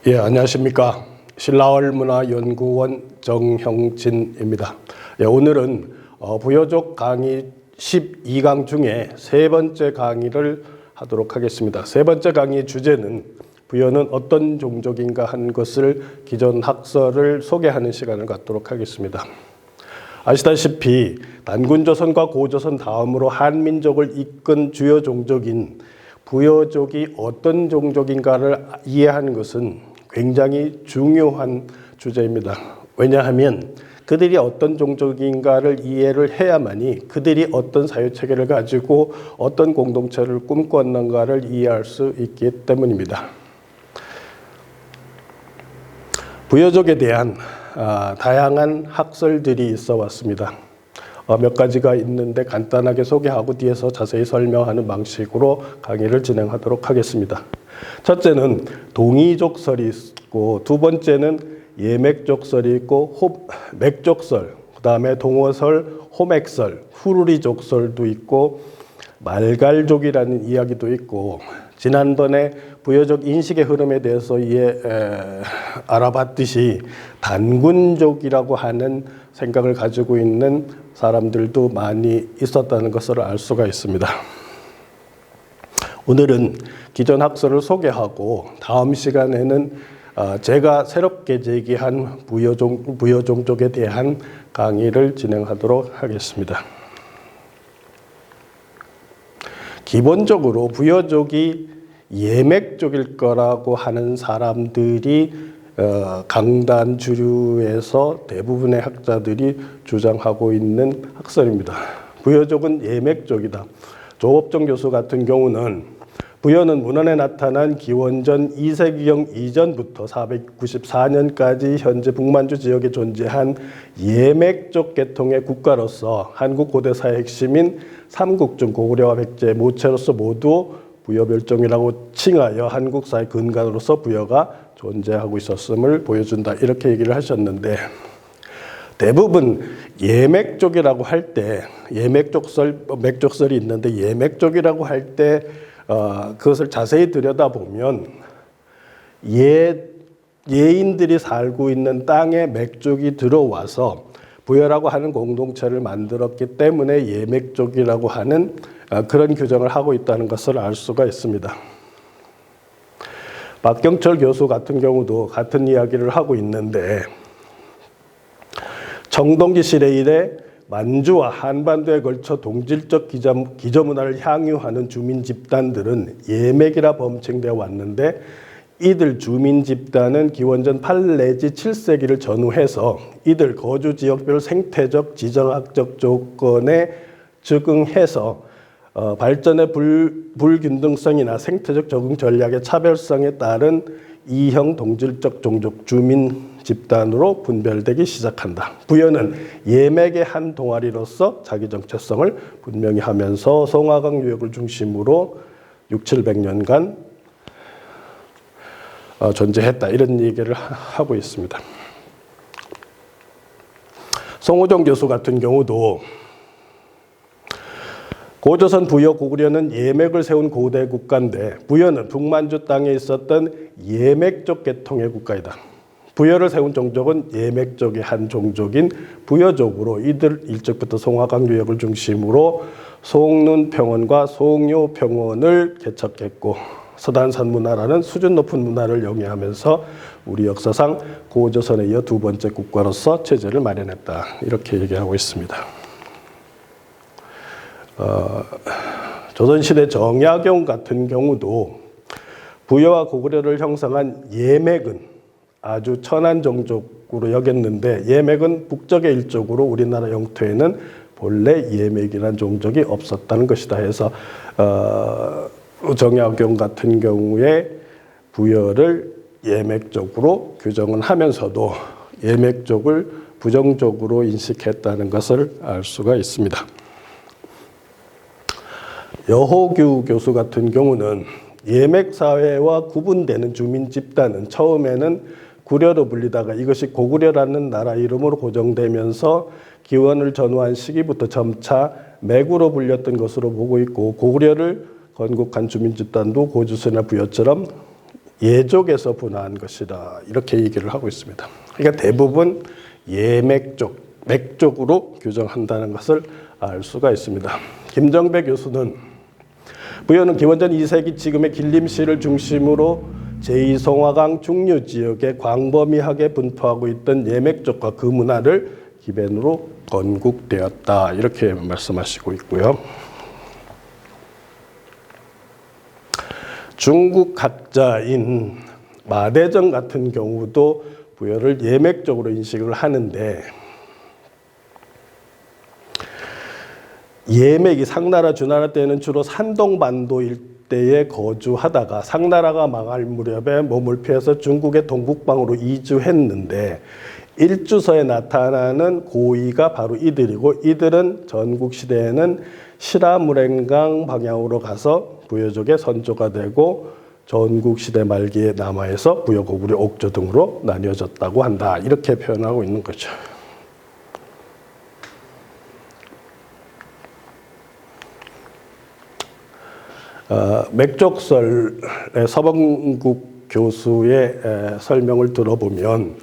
예, 안녕하십니까. 신라월문화연구원 정형진입니다. 예, 오늘은 부여족 강의 12강 중에 세 번째 강의를 하도록 하겠습니다. 세 번째 강의 주제는 부여는 어떤 종족인가 한 것을 기존 학설을 소개하는 시간을 갖도록 하겠습니다. 아시다시피 단군조선과 고조선 다음으로 한민족을 이끈 주요 종족인 부여족이 어떤 종족인가를 이해하는 것은 굉장히 중요한 주제입니다. 왜냐하면 그들이 어떤 종족인가를 이해를 해야만이 그들이 어떤 사유체계를 가지고 어떤 공동체를 꿈꿨는가를 이해할 수 있기 때문입니다. 부여족에 대한 다양한 학설들이 있어 왔습니다. 몇 가지가 있는데 간단하게 소개하고 뒤에서 자세히 설명하는 방식으로 강의를 진행하도록 하겠습니다. 첫째는 동이족설이 있고, 두 번째는 예맥족설이 있고, 맥족설, 그 다음에 동어설, 호맥설, 후루리족설도 있고, 말갈족이라는 이야기도 있고, 지난번에 부여족 인식의 흐름에 대해서 알아봤듯이 단군족이라고 하는 생각을 가지고 있는 사람들도 많이 있었다는 것을 알 수가 있습니다. 오늘은 기존 학설을 소개하고 다음 시간에는 제가 새롭게 제기한 부여종족에 대한 강의를 진행하도록 하겠습니다. 기본적으로 부여족이 예맥족일 거라고 하는 사람들이 강단 주류에서 대부분의 학자들이 주장하고 있는 학설입니다. 부여족은 예맥족이다. 조업종 교수 같은 경우는 부여는 문헌에 나타난 기원전 2세기경 이전부터 494년까지 현재 북만주 지역에 존재한 예맥족 계통의 국가로서 한국 고대사의 핵심인 삼국 중 고구려와 백제, 모체로서 모두 부여별종이라고 칭하여 한국사의 근간으로서 부여가 존재하고 있었음을 보여준다, 이렇게 얘기를 하셨는데, 대부분 예맥족이라고 할 때 맥족설이 있는데 예맥족이라고 할 때 그것을 자세히 들여다보면 예인들이 살고 있는 땅에 맥족이 들어와서 부여라고 하는 공동체를 만들었기 때문에 예맥족이라고 하는 그런 규정을 하고 있다는 것을 알 수가 있습니다. 박경철 교수 같은 경우도 같은 이야기를 하고 있는데, 청동기 시대 이래 만주와 한반도에 걸쳐 동질적 기저문화를 향유하는 주민 집단들은 예맥이라 범칭되어 왔는데, 이들 주민 집단은 기원전 8 내지 7세기를 전후해서 이들 거주 지역별 생태적, 지정학적 조건에 적응해서 발전의 불균등성이나 생태적 적응 전략의 차별성에 따른 이형 동질적 종족 주민 집단으로 분별되기 시작한다. 부여는 예맥의 한 동아리로서 자기 정체성을 분명히 하면서 송화강 유역을 중심으로 600~700년간 존재했다, 이런 얘기를 하고 있습니다. 송호정 교수 같은 경우도 고조선 부여 고구려는 예맥을 세운 고대 국가인데 부여는 북만주 땅에 있었던 예맥족 계통의 국가이다. 부여를 세운 종족은 예맥족의 한 종족인 부여족으로 이들 일적부터 송화강 유역을 중심으로 송눈평원과 송묘평원을 개척했고, 서단산 문화라는 수준 높은 문화를 영위하면서 우리 역사상 고조선에 이어 두 번째 국가로서 체제를 마련했다, 이렇게 얘기하고 있습니다. 조선시대 정약용 같은 경우도 부여와 고구려를 형성한 예맥은 아주 천한 종족으로 여겼는데, 예맥은 북쪽의 일족으로 우리나라 영토에는 본래 예맥이라는 종족이 없었다는 것이다 해서 정약용 같은 경우에 부여를 예맥족으로 규정을 하면서도 예맥족을 부정적으로 인식했다는 것을 알 수가 있습니다. 여호규 교수 같은 경우는 예맥사회와 구분되는 주민 집단은 처음에는 구려로 불리다가 이것이 고구려라는 나라 이름으로 고정되면서 기원을 전후한 시기부터 점차 맥으로 불렸던 것으로 보고 있고, 고구려를 건국한 주민 집단도 고조선이나 부여처럼 예족에서 분화한 것이다. 이렇게 얘기를 하고 있습니다. 그러니까 대부분 예맥족, 맥족으로 규정한다는 것을 알 수가 있습니다. 김정배 교수는 부여는 기원전 2세기 지금의 길림시를 중심으로 제2송화강 중류 지역에 광범위하게 분포하고 있던 예맥족과 그 문화를 기변으로 건국되었다. 이렇게 말씀하시고 있고요. 중국 학자인 마대정 같은 경우도 부여를 예맥적으로 인식을 하는데 예맥이 상나라 주나라 때는 주로 산동반도 일대에 거주하다가 상나라가 망할 무렵에 몸을 피해서 중국의 동북방으로 이주했는데 일주서에 나타나는 고위가 바로 이들이고 이들은 전국시대에는 시라무랭강 방향으로 가서 부여족의 선조가 되고 전국시대 말기에 남하에서 부여, 고구려, 옥조 등으로 나뉘어졌다고 한다. 이렇게 표현하고 있는 거죠. 맥족설의 서범국 교수의 설명을 들어보면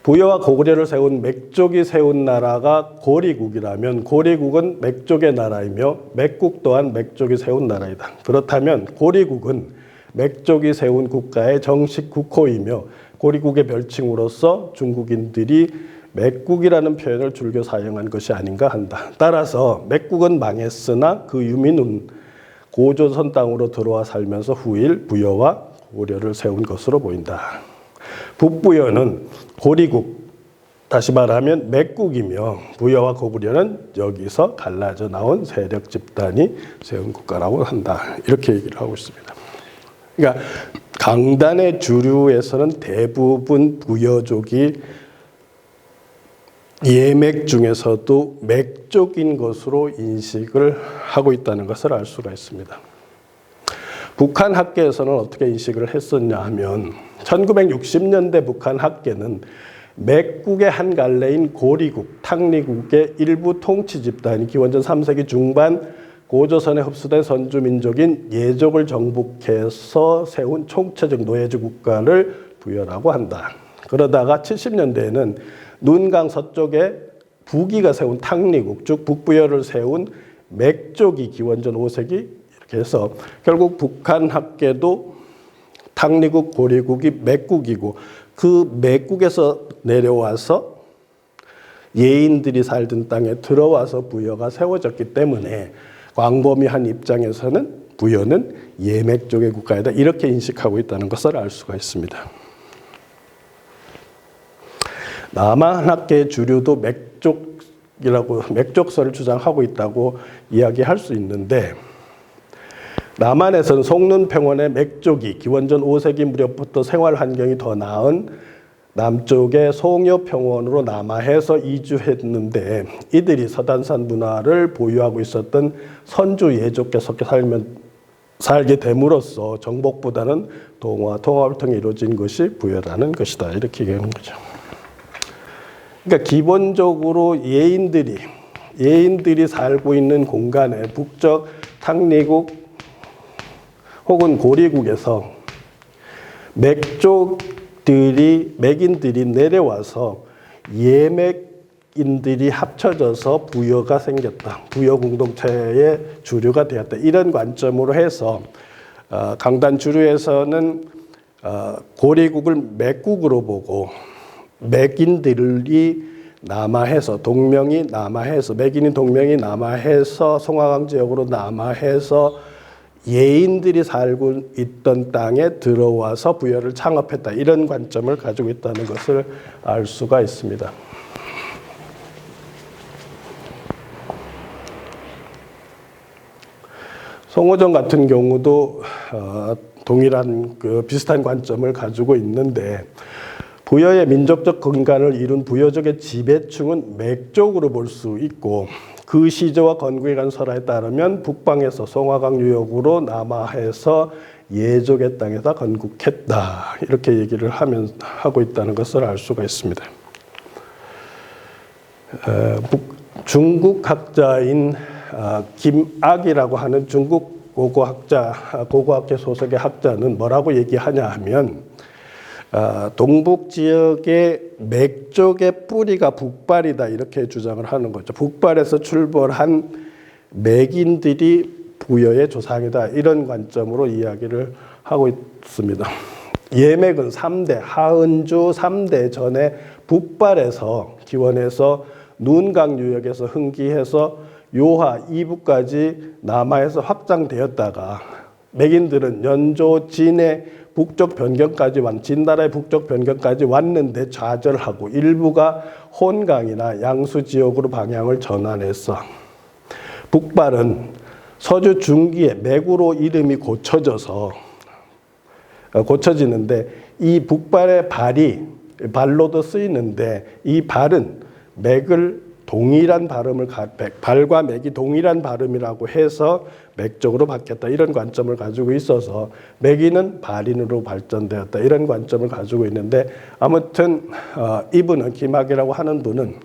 부여와 고구려를 세운 맥족이 세운 나라가 고리국이라면 고리국은 맥족의 나라이며 맥국 또한 맥족이 세운 나라이다. 그렇다면 고리국은 맥족이 세운 국가의 정식 국호이며 고리국의 별칭으로서 중국인들이 맥국이라는 표현을 즐겨 사용한 것이 아닌가 한다. 따라서 맥국은 망했으나 그 유민은 고조선 땅으로 들어와 살면서 후일 부여와 고구려를 세운 것으로 보인다. 북부여는 고리국, 다시 말하면 맥국이며 부여와 고구려는 여기서 갈라져 나온 세력 집단이 세운 국가라고 한다. 이렇게 얘기를 하고 있습니다. 그러니까 강단의 주류에서는 대부분 부여족이 예맥 중에서도 맥족인 것으로 인식을 하고 있다는 것을 알 수가 있습니다. 북한 학계에서는 어떻게 인식을 했었냐 하면 1960년대 북한 학계는 맥국의 한 갈래인 고리국, 탕리국의 일부 통치 집단이 기원전 3세기 중반 고조선에 흡수된 선주민족인 예족을 정복해서 세운 총체적 노예제 국가를 부여라고 한다. 그러다가 70년대에는 눈강 서쪽에 부기가 세운 탕리국, 즉 북부여를 세운 맥족이 기원전 5세기 이렇게 해서 결국 북한 학계도 탕리국, 고리국이 맥국이고 그 맥국에서 내려와서 예인들이 살던 땅에 들어와서 부여가 세워졌기 때문에 광범위한 입장에서는 부여는 예맥족의 국가이다. 이렇게 인식하고 있다는 것을 알 수가 있습니다. 남한 학계의 주류도 맥족설을 주장하고 있다고 이야기할 수 있는데 남한에서는 송눈평원의 맥족이 기원전 5세기 무렵부터 생활 환경이 더 나은 남쪽의 송여평원으로 남하해서 이주했는데 이들이 서단산 문화를 보유하고 있었던 선주 예족께 섞여 살게 됨으로써 정복보다는 통합을 통해 이루어진 것이 부여라는 것이다. 이렇게 얘기하는 거죠. 그러니까 기본적으로 예인들이 살고 있는 공간에 북쪽 탕리국 혹은 고리국에서 맥인들이 내려와서 예맥인들이 합쳐져서 부여가 생겼다. 부여 공동체의 주류가 되었다. 이런 관점으로 해서 강단 주류에서는 고리국을 맥국으로 보고 맥인들이 남하해서 맥인인 동명이 남하해서 송화강 지역으로 남하해서 예인들이 살고 있던 땅에 들어와서 부여를 창업했다. 이런 관점을 가지고 있다는 것을 알 수가 있습니다. 송호정 같은 경우도 동일한 비슷한 관점을 가지고 있는데 부여의 민족적 근간을 이룬 부여족의 지배층은 맥족으로 볼 수 있고 그 시조와 건국에 간 설화에 따르면 북방에서 송화강 유역으로 남하해서 예족의 땅에다 건국했다. 이렇게 얘기를 하고 있다는 것을 알 수가 있습니다. 중국 학자인 김악이라고 하는 중국 고고학계 소속의 학자는 뭐라고 얘기하냐 하면 동북 지역의 맥족의 뿌리가 북발이다 이렇게 주장을 하는 거죠. 북발에서 출발한 맥인들이 부여의 조상이다 이런 관점으로 이야기를 하고 있습니다. 예맥은 3대 하은주 3대 전에 북발에서 기원해서 눈강 유역에서 흥기해서 요하 이북까지 남하에서 확장되었다가 맥인들은 연조 진의 북쪽 변경까지 진나라의 북쪽 변경까지 왔는데 좌절하고 일부가 혼강이나 양수 지역으로 방향을 전환했어. 북발은 서주 중기에 맥으로 이름이 고쳐지는데 이 북발의 발이 발로도 쓰이는데 이 발은 맥을 동일한 발음을 발과 맥이 동일한 발음이라고 해서 맥쪽으로 바뀌었다 이런 관점을 가지고 있어서 맥인은 발인으로 발전되었다 이런 관점을 가지고 있는데 아무튼 이분은 김학이라고 하는 분은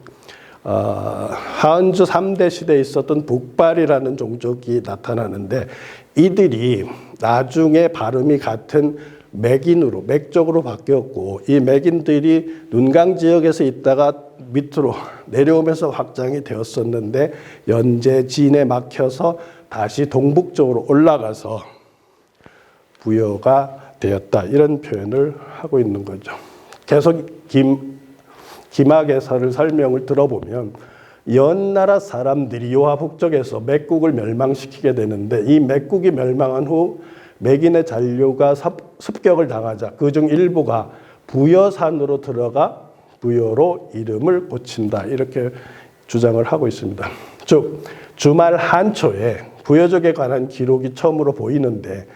하은주 3대 시대에 있었던 북발이라는 종족이 나타나는데 이들이 나중에 발음이 같은 맥인으로 맥쪽으로 바뀌었고 이 맥인들이 눈강 지역에서 있다가 밑으로 내려오면서 확장이 되었었는데 연제 진에 막혀서 다시 동북쪽으로 올라가서 부여가 되었다 이런 표현을 하고 있는 거죠. 계속 김학에서를 설명을 들어보면 연나라 사람들이 요하 북쪽에서 맥국을 멸망시키게 되는데 이 맥국이 멸망한 후 맥인의 잔류가 습격을 당하자 그중 일부가 부여산으로 들어가 부여로 이름을 고친다 이렇게 주장을 하고 있습니다. 즉 주말 한초에 부여족에 관한 기록이 처음으로 보이는데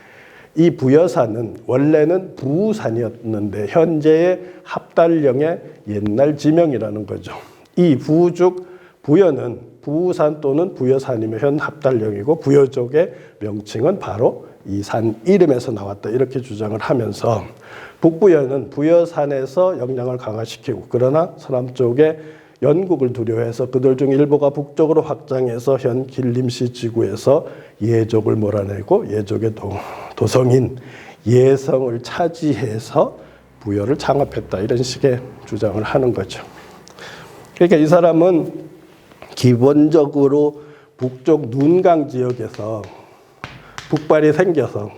이 부여산은 원래는 부산이었는데 현재의 합달령의 옛날 지명이라는 거죠. 이 부여는 부산 또는 부여산이며 현 합달령이고 부여족의 명칭은 바로 이 산 이름에서 나왔다 이렇게 주장을 하면서 북부여는 부여산에서 영향을 강화시키고 그러나 서남쪽에 연국을 두려워해서 그들 중 일부가 북쪽으로 확장해서 현 길림시 지구에서 예족을 몰아내고 예족의 도성인 예성을 차지해서 부여를 창업했다 이런 식의 주장을 하는 거죠. 그러니까 이 사람은 기본적으로 북쪽 눈강 지역에서 북발이 생겨서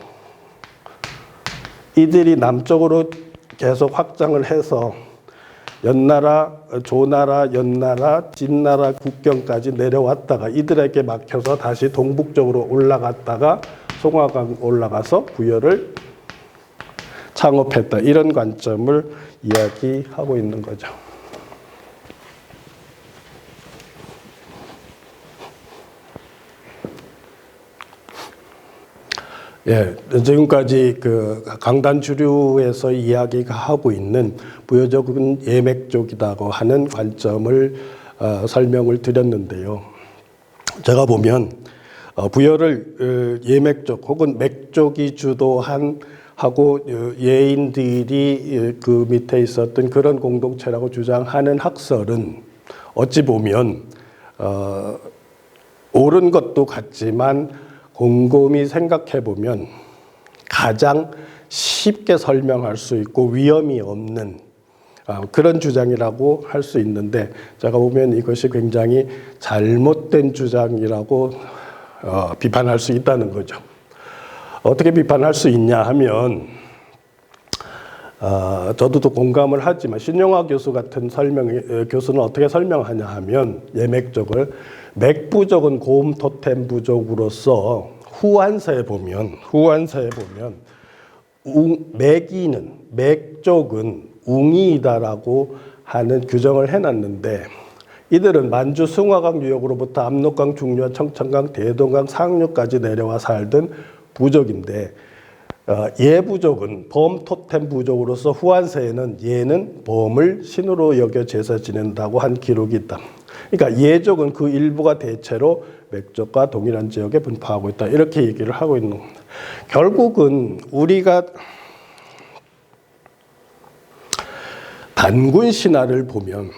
이들이 남쪽으로 계속 확장을 해서 연나라, 조나라, 연나라, 진나라 국경까지 내려왔다가 이들에게 막혀서 다시 동북쪽으로 올라갔다가 송화강 올라가서 부여를 창업했다. 이런 관점을 이야기하고 있는 거죠. 예, 지금까지 그 강단 주류에서 이야기가 하고 있는 부여족은 예맥족이라고 하는 관점을 설명을 드렸는데요. 제가 보면 부여를 예맥족 혹은 맥족이 주도한 하고 예인들이 그 밑에 있었던 그런 공동체라고 주장하는 학설은 어찌 보면 옳은 것도 같지만 곰곰이 생각해 보면 가장 쉽게 설명할 수 있고 위험이 없는 그런 주장이라고 할 수 있는데 제가 보면 이것이 굉장히 잘못된 주장이라고 비판할 수 있다는 거죠. 어떻게 비판할 수 있냐 하면 저도 또 공감을 하지만 신용화 교수 같은 교수는 어떻게 설명하냐 하면 예맥족을 맥부족은 고음 토템 부족으로서 후한서에 보면 맥족은 웅이다라고 하는 규정을 해놨는데 이들은 만주 승화강 유역으로부터 압록강, 중류와 청천강, 대동강 상류까지 내려와 살던 부족인데 예부족은 범 토템 부족으로서 후한서에는 예는 범을 신으로 여겨 제사 지낸다고 한 기록이 있다. 그러니까 예족은 그 일부가 대체로 맥족과 동일한 지역에 분포하고 있다. 이렇게 얘기를 하고 있는 겁니다. 결국은 우리가 단군 신화를 보면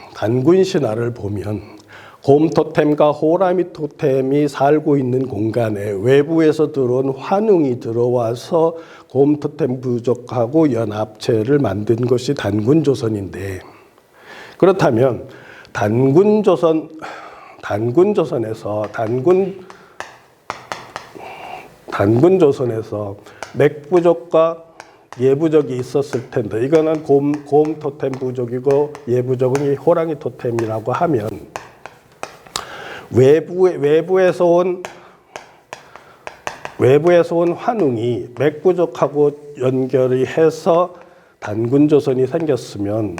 곰 토템과 호랑이 토템이 살고 있는 공간에 외부에서 들어온 환웅이 들어와서 곰 토템 부족하고 연합체를 만든 것이 단군조선인데, 그렇다면 단군조선에서 맥부족과 예부족이 있었을 텐데, 이거는 곰 토템 부족이고 예부족은 호랑이 토템이라고 하면, 외부에서 온 환웅이 맥부족하고 연결이 해서 단군조선이 생겼으면,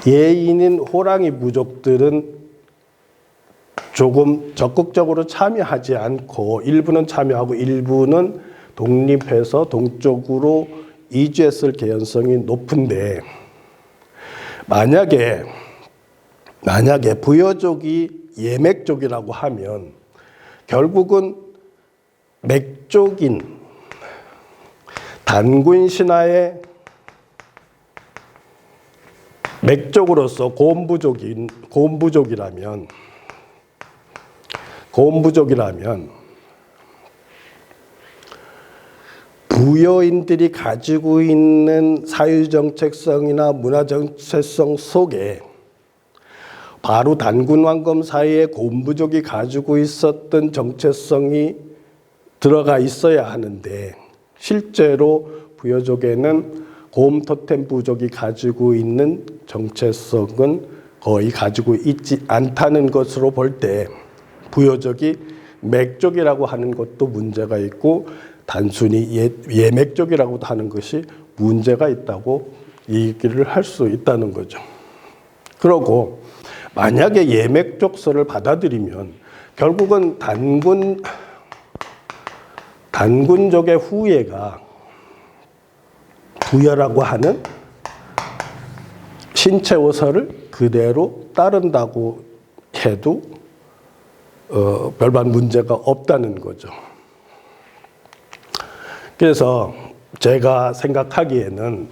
예인인 호랑이 부족들은 조금 적극적으로 참여하지 않고 일부는 참여하고 일부는 독립해서 동쪽으로 이주했을 개연성이 높은데, 만약에 부여족이 예맥족이라고 하면 결국은 맥족인 단군 신화의 맥족으로서 곰부족이라면 부여인들이 가지고 있는 사유정체성이나 문화정체성 속에 바로 단군왕검 사이에 곰부족이 가지고 있었던 정체성이 들어가 있어야 하는데, 실제로 부여족에는 곰 토템 부족이 가지고 있는 정체성은 거의 가지고 있지 않다는 것으로 볼 때, 부여족이 맥족이라고 하는 것도 문제가 있고 단순히 예맥족이라고 하는 것이 문제가 있다고 얘기를 할 수 있다는 거죠. 그러고 만약에 예맥족설을 받아들이면 결국은 단군족의 후예가 부여라고 하는 신체오설을 그대로 따른다고 해도 별반 문제가 없다는 거죠. 그래서 제가 생각하기에는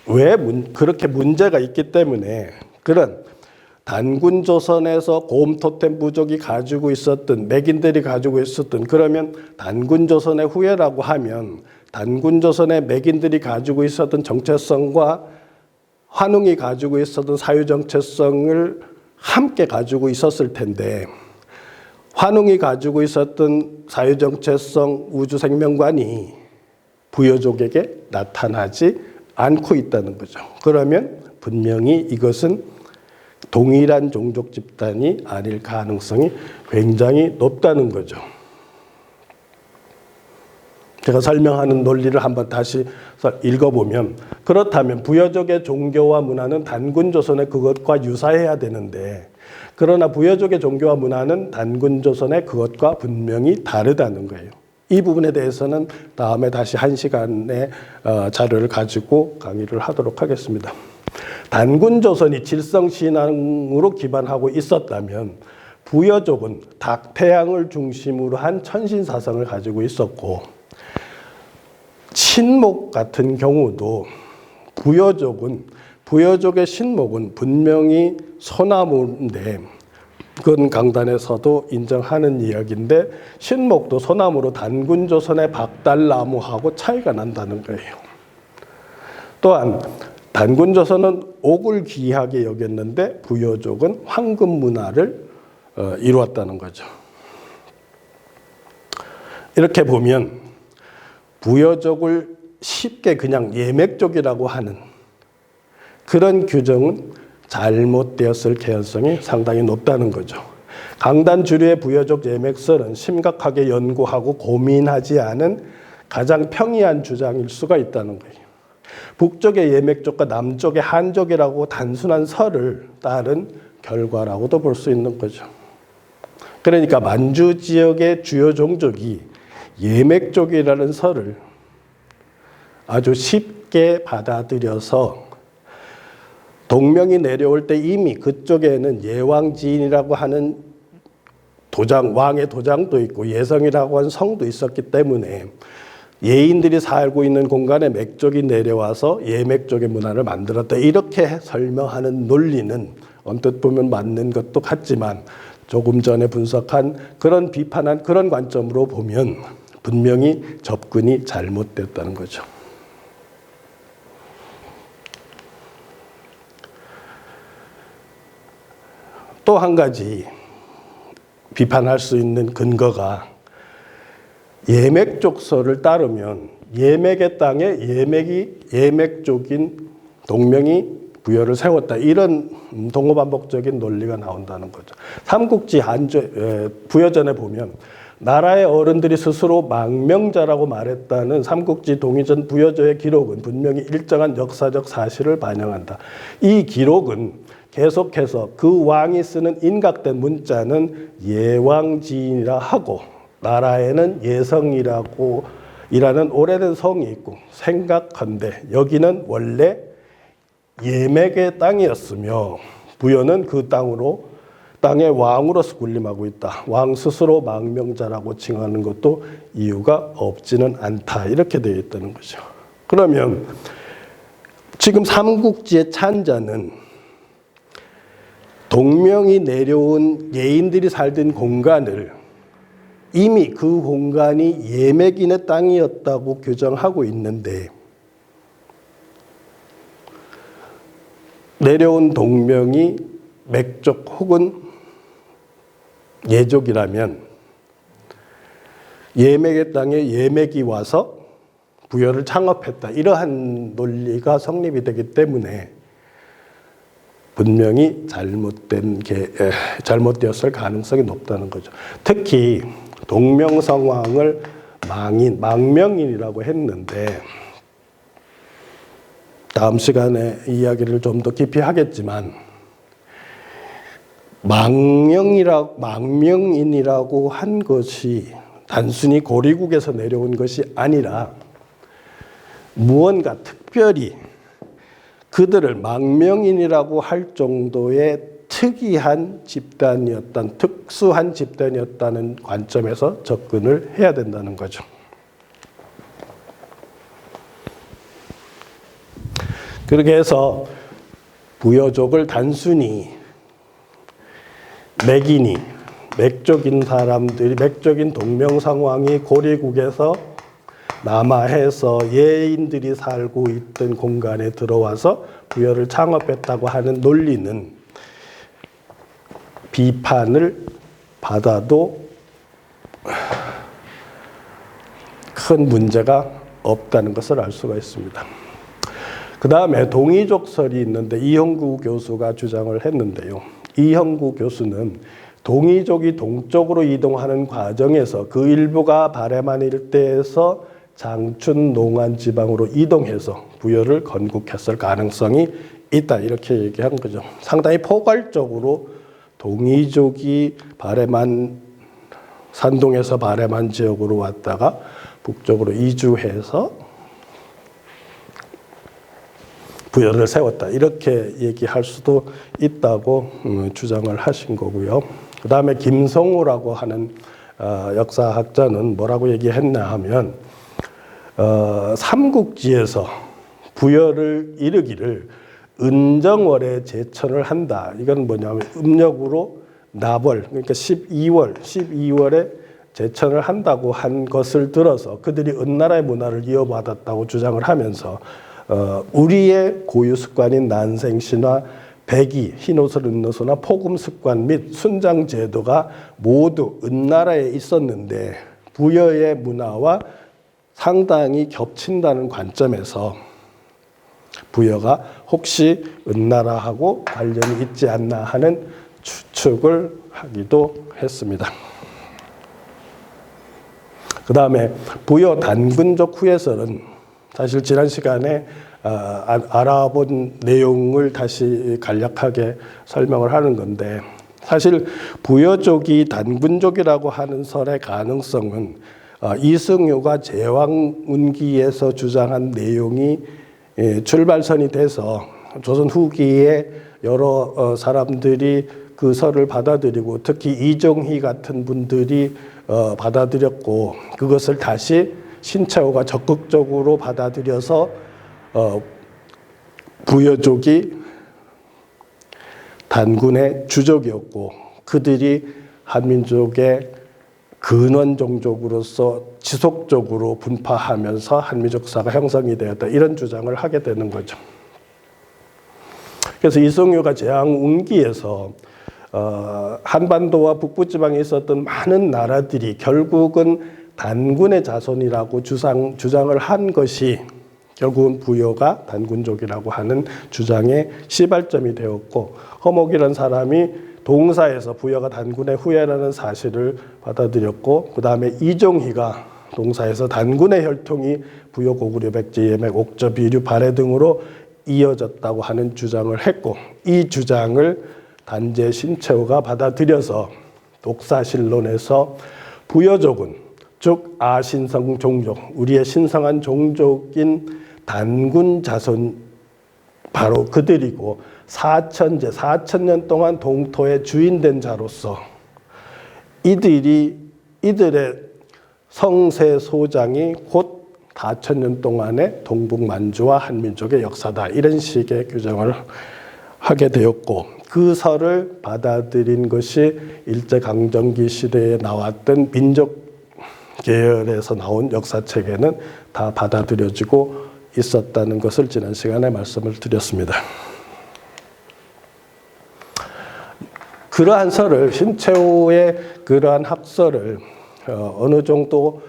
왜 그렇게 문제가 있기 때문에 그런 단군조선에서 곰 토템 부족이 가지고 있었던, 맥인들이 가지고 있었던, 그러면 단군조선의 후예라고 하면 단군조선의 맥인들이 가지고 있었던 정체성과 환웅이 가지고 있었던 사유정체성을 함께 가지고 있었을 텐데, 환웅이 가지고 있었던 사유정체성 우주생명관이 부여족에게 나타나지 않고 있다는 거죠. 그러면 분명히 이것은 동일한 종족 집단이 아닐 가능성이 굉장히 높다는 거죠. 제가 설명하는 논리를 한번 다시 읽어보면, 그렇다면 부여족의 종교와 문화는 단군조선의 그것과 유사해야 되는데, 그러나 부여족의 종교와 문화는 단군조선의 그것과 분명히 다르다는 거예요. 이 부분에 대해서는 다음에 다시 1시간의 자료를 가지고 강의를 하도록 하겠습니다. 단군조선이 질성신앙으로 기반하고 있었다면 부여족은 닥태양을 중심으로 한 천신사상을 가지고 있었고, 신목 같은 경우도 부여족의 신목은 분명히 소나무인데, 그건 강단에서도 인정하는 이야기인데, 신목도 소나무로 단군조선의 박달나무하고 차이가 난다는 거예요. 또한 단군조선은 옥을 귀하게 여겼는데 부여족은 황금 문화를 이루었다는 거죠. 이렇게 보면 부여족을 쉽게 그냥 예맥족이라고 하는 그런 규정은 잘못되었을 개연성이 상당히 높다는 거죠. 강단 주류의 부여족 예맥설은 심각하게 연구하고 고민하지 않은 가장 평이한 주장일 수가 있다는 거예요. 북쪽의 예맥족과 남쪽의 한족이라고 단순한 설을 따른 결과라고도 볼 수 있는 거죠. 그러니까 만주 지역의 주요 종족이 예맥족이라는 설을 아주 쉽게 받아들여서 동명이 내려올 때 이미 그쪽에는 예왕지인이라고 하는 왕의 도장도 있고 예성이라고 하는 성도 있었기 때문에 예인들이 살고 있는 공간에 맥족이 내려와서 예맥족의 문화를 만들었다, 이렇게 설명하는 논리는 언뜻 보면 맞는 것도 같지만 조금 전에 분석한 그런 비판한 그런 관점으로 보면 분명히 접근이 잘못됐다는 거죠. 또 한 가지 비판할 수 있는 근거가 예맥족서를 따르면 예맥의 땅에 예맥족인 동명이 부여를 세웠다. 이런 동호반복적인 논리가 나온다는 거죠. 삼국지 부여전에 보면 나라의 어른들이 스스로 망명자라고 말했다는 삼국지 동의전 부여조의 기록은 분명히 일정한 역사적 사실을 반영한다. 이 기록은 계속해서 그 왕이 쓰는 인각된 문자는 예왕지인이라 하고 나라에는 예성이라고 이라는 오래된 성이 있고 생각한데 여기는 원래 예맥의 땅이었으며 부여는 그 땅의 왕으로서 군림하고 있다. 왕 스스로 망명자라고 칭하는 것도 이유가 없지는 않다. 이렇게 되어 있다는 거죠. 그러면 지금 삼국지의 찬자는 동명이 내려온 예인들이 살던 공간을 이미 그 공간이 예맥인의 땅이었다고 규정하고 있는데 내려온 동명이 맥족 혹은 예족이라면 예맥의 땅에 예맥이 와서 부여를 창업했다. 이러한 논리가 성립이 되기 때문에 분명히 잘못되었을 가능성이 높다는 거죠. 특히 동명성왕을 망명인이라고 했는데 다음 시간에 이야기를 좀 더 깊이 하겠지만 망명인이라고 한 것이 단순히 고리국에서 내려온 것이 아니라 무언가 특별히 그들을 망명인이라고 할 정도의 특수한 집단이었다는 관점에서 접근을 해야 된다는 거죠. 그렇게 해서 부여족을 단순히 맥족인 사람들이, 맥족인 동명상왕이 고리국에서 남하해서 예인들이 살고 있던 공간에 들어와서 부여를 창업했다고 하는 논리는 비판을 받아도 큰 문제가 없다는 것을 알 수가 있습니다. 그 다음에 동이족설이 있는데 이형구 교수가 주장을 했는데요. 이형구 교수는 동이족이 동쪽으로 이동하는 과정에서 그 일부가 바레만 일대에서 장춘 농안 지방으로 이동해서 부여를 건국했을 가능성이 있다. 이렇게 얘기한 거죠. 상당히 포괄적으로 동이족이 산동에서 바레만 지역으로 왔다가 북쪽으로 이주해서 부여를 세웠다. 이렇게 얘기할 수도 있다고 주장을 하신 거고요. 그 다음에 김성우라고 하는 역사학자는 뭐라고 얘기했나 하면 삼국지에서 부여를 이르기를 은정월에 제천을 한다. 이건 뭐냐면 음력으로 나벌, 그러니까 12월에 제천을 한다고 한 것을 들어서 그들이 은나라의 문화를 이어받았다고 주장을 하면서 우리의 고유 습관인 난생신화, 백의, 흰옷을 입는 소나 포금 습관 및 순장 제도가 모두 은나라에 있었는데 부여의 문화와 상당히 겹친다는 관점에서 부여가 혹시 은나라하고 관련이 있지 않나 하는 추측을 하기도 했습니다. 그 다음에 부여 단군족 후예설은 사실 지난 시간에 알아본 내용을 다시 간략하게 설명을 하는 건데 사실 부여족이 단군족이라고 하는 설의 가능성은 이승효가 제왕운기에서 주장한 내용이 출발선이 돼서 조선 후기에 여러 사람들이 그 설을 받아들이고 특히 이종희 같은 분들이 받아들였고 그것을 다시 신채호가 적극적으로 받아들여서 부여족이 단군의 주족이었고 그들이 한민족의 근원 종족으로서 지속적으로 분파하면서 한민족사가 형성이 되었다. 이런 주장을 하게 되는 거죠. 그래서 이승유가 제왕운기에서 한반도와 북부지방에 있었던 많은 나라들이 결국은 단군의 자손이라고 주장을 한 것이 결국은 부여가 단군족이라고 하는 주장의 시발점이 되었고, 허목이라는 사람이 동사에서 부여가 단군의 후예라는 사실을 받아들였고, 그 다음에 이종희가 동사에서 단군의 혈통이 부여, 고구려, 백제, 예맥, 옥저, 비류, 발해 등으로 이어졌다고 하는 주장을 했고, 이 주장을 단재 신채호가 받아들여서 독사신론에서 부여족은 즉 아신성 종족, 우리의 신성한 종족인 단군 자손 바로 그들이고, 4천년 동안 동토의 주인된 자로서 이들의 성세 소장이 곧 4천년 동안의 동북만주와 한민족의 역사다. 이런 식의 규정을 하게 되었고, 그 설을 받아들인 것이 일제강점기 시대에 나왔던 민족 계열에서 나온 역사책에는 다 받아들여지고 있었다는 것을 지난 시간에 말씀을 드렸습니다. 그러한 설을, 신채호의 그러한 학설을 어느 정도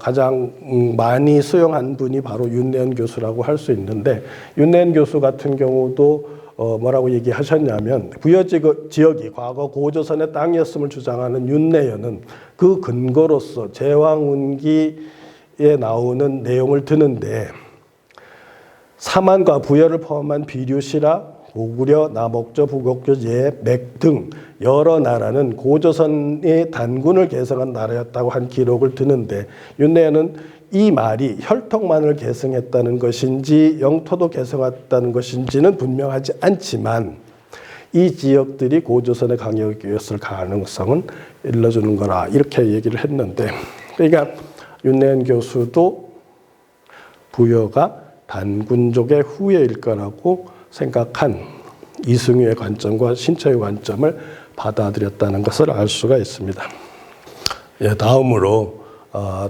가장 많이 수용한 분이 바로 윤내연 교수라고 할 수 있는데, 윤내연 교수 같은 경우도 뭐라고 얘기하셨냐면, 부여 지역이 과거 고조선의 땅이었음을 주장하는 윤내연은 그 근거로서 제왕운기에 나오는 내용을 드는데, 사만과 부여를 포함한 비류시라, 고구려, 남옥저, 북옥저, 예맥 등 여러 나라는 고조선의 단군을 계승한 나라였다고 한 기록을 드는데, 윤내연은 이 말이 혈통만을 계승했다는 것인지 영토도 계승했다는 것인지는 분명하지 않지만 이 지역들이 고조선의 강역이었을 가능성은 일러주는 거라, 이렇게 얘기를 했는데, 그러니까 윤내연 교수도 부여가 단군족의 후예일 거라고 생각한 이승유의 관점과 신채의 관점을 받아들였다는 것을 알 수가 있습니다. 다음으로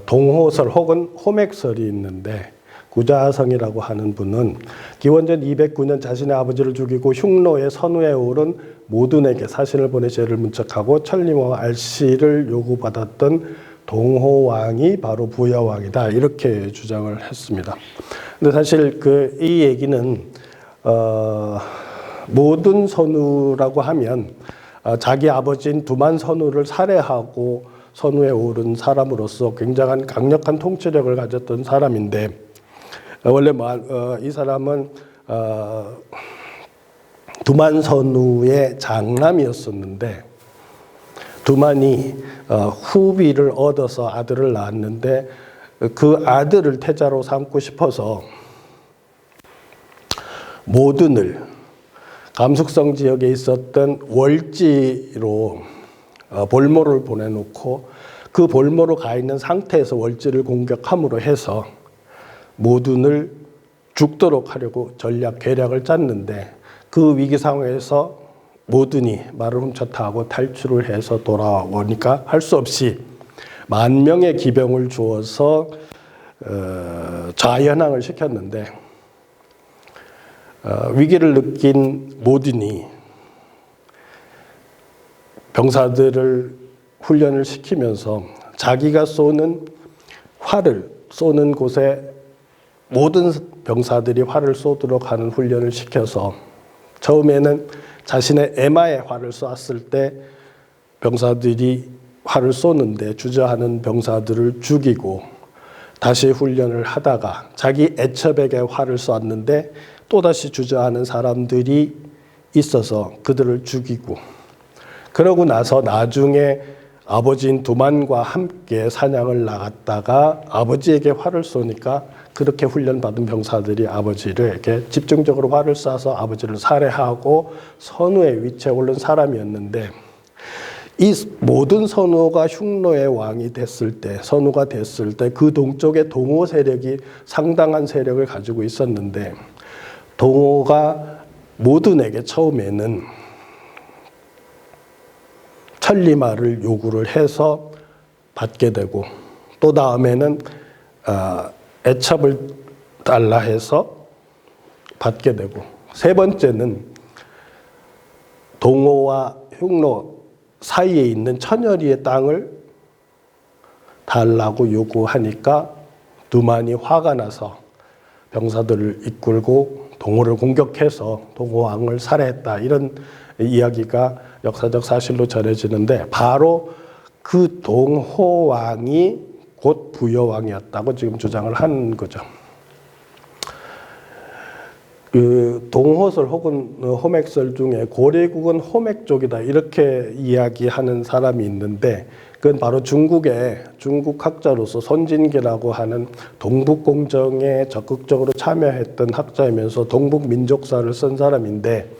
동호설 혹은 호맥설이 있는데, 구자성이라고 하는 분은 기원전 209년 자신의 아버지를 죽이고 흉노의 선우에 오른 모든에게 사신을 보내 죄를 문책하고 천리와 알씨를 요구받았던 동호왕이 바로 부여왕이다, 이렇게 주장을 했습니다. 근데 사실 이 얘기는 모든 선우라고 하면 자기 아버지인 두만선우를 살해하고 선우에 오른 사람으로서 굉장한 강력한 통치력을 가졌던 사람인데, 원래 이 사람은 두만선우의 장남이었었는데, 두만이 후비를 얻어서 아들을 낳았는데 그 아들을 태자로 삼고 싶어서 모든을 감숙성 지역에 있었던 월지로 볼모를 보내놓고 그 볼모로 가 있는 상태에서 월지를 공격함으로 해서 모든을 죽도록 하려고 계략을 짰는데, 그 위기 상황에서 모든이 말을 훔쳤다 하고 탈출을 해서 돌아오니까 할 수 없이 10,000명의 기병을 주어서 좌현항을 시켰는데, 위기를 느낀 모든이 병사들을 훈련을 시키면서 자기가 쏘는 활을 쏘는 곳에 모든 병사들이 활을 쏘도록 하는 훈련을 시켜서, 처음에는 자신의 에마에 활을 쏘았을 때 병사들이 활을 쏘는데 주저하는 병사들을 죽이고, 다시 훈련을 하다가 자기 애첩에게 활을 쏘았는데 또다시 주저하는 사람들이 있어서 그들을 죽이고, 그러고 나서 나중에 아버지인 두만과 함께 사냥을 나갔다가 아버지에게 활을 쏘니까 그렇게 훈련받은 병사들이 아버지에게 집중적으로 활을 쏴서 아버지를 살해하고 선우의 위치에 오른 사람이었는데, 이 모든 선우가 흉노의 왕이 됐을 때, 선우가 됐을 때 그 동쪽에 동호 세력이 상당한 세력을 가지고 있었는데, 동호가 모든에게 처음에는 천리마를 요구를 해서 받게 되고 또 다음에는 애첩을 달라 해서 받게 되고 세 번째는 동호와 흉노 사이에 있는 천여리의 땅을 달라고 요구하니까 두만이 화가 나서 병사들을 이끌고 동호를 공격해서 동호왕을 살해했다. 이런 이야기가 역사적 사실로 전해지는데 바로 그 동호왕이 곧 부여왕이었다고 지금 주장을 한 거죠. 그 동호설 혹은 호맥설 중에 고려국은 호맥족이다 이렇게 이야기하는 사람이 있는데 그건 바로 중국의 중국 학자로서 손진기라고 하는 동북공정에 적극적으로 참여했던 학자이면서 동북민족사를 쓴 사람인데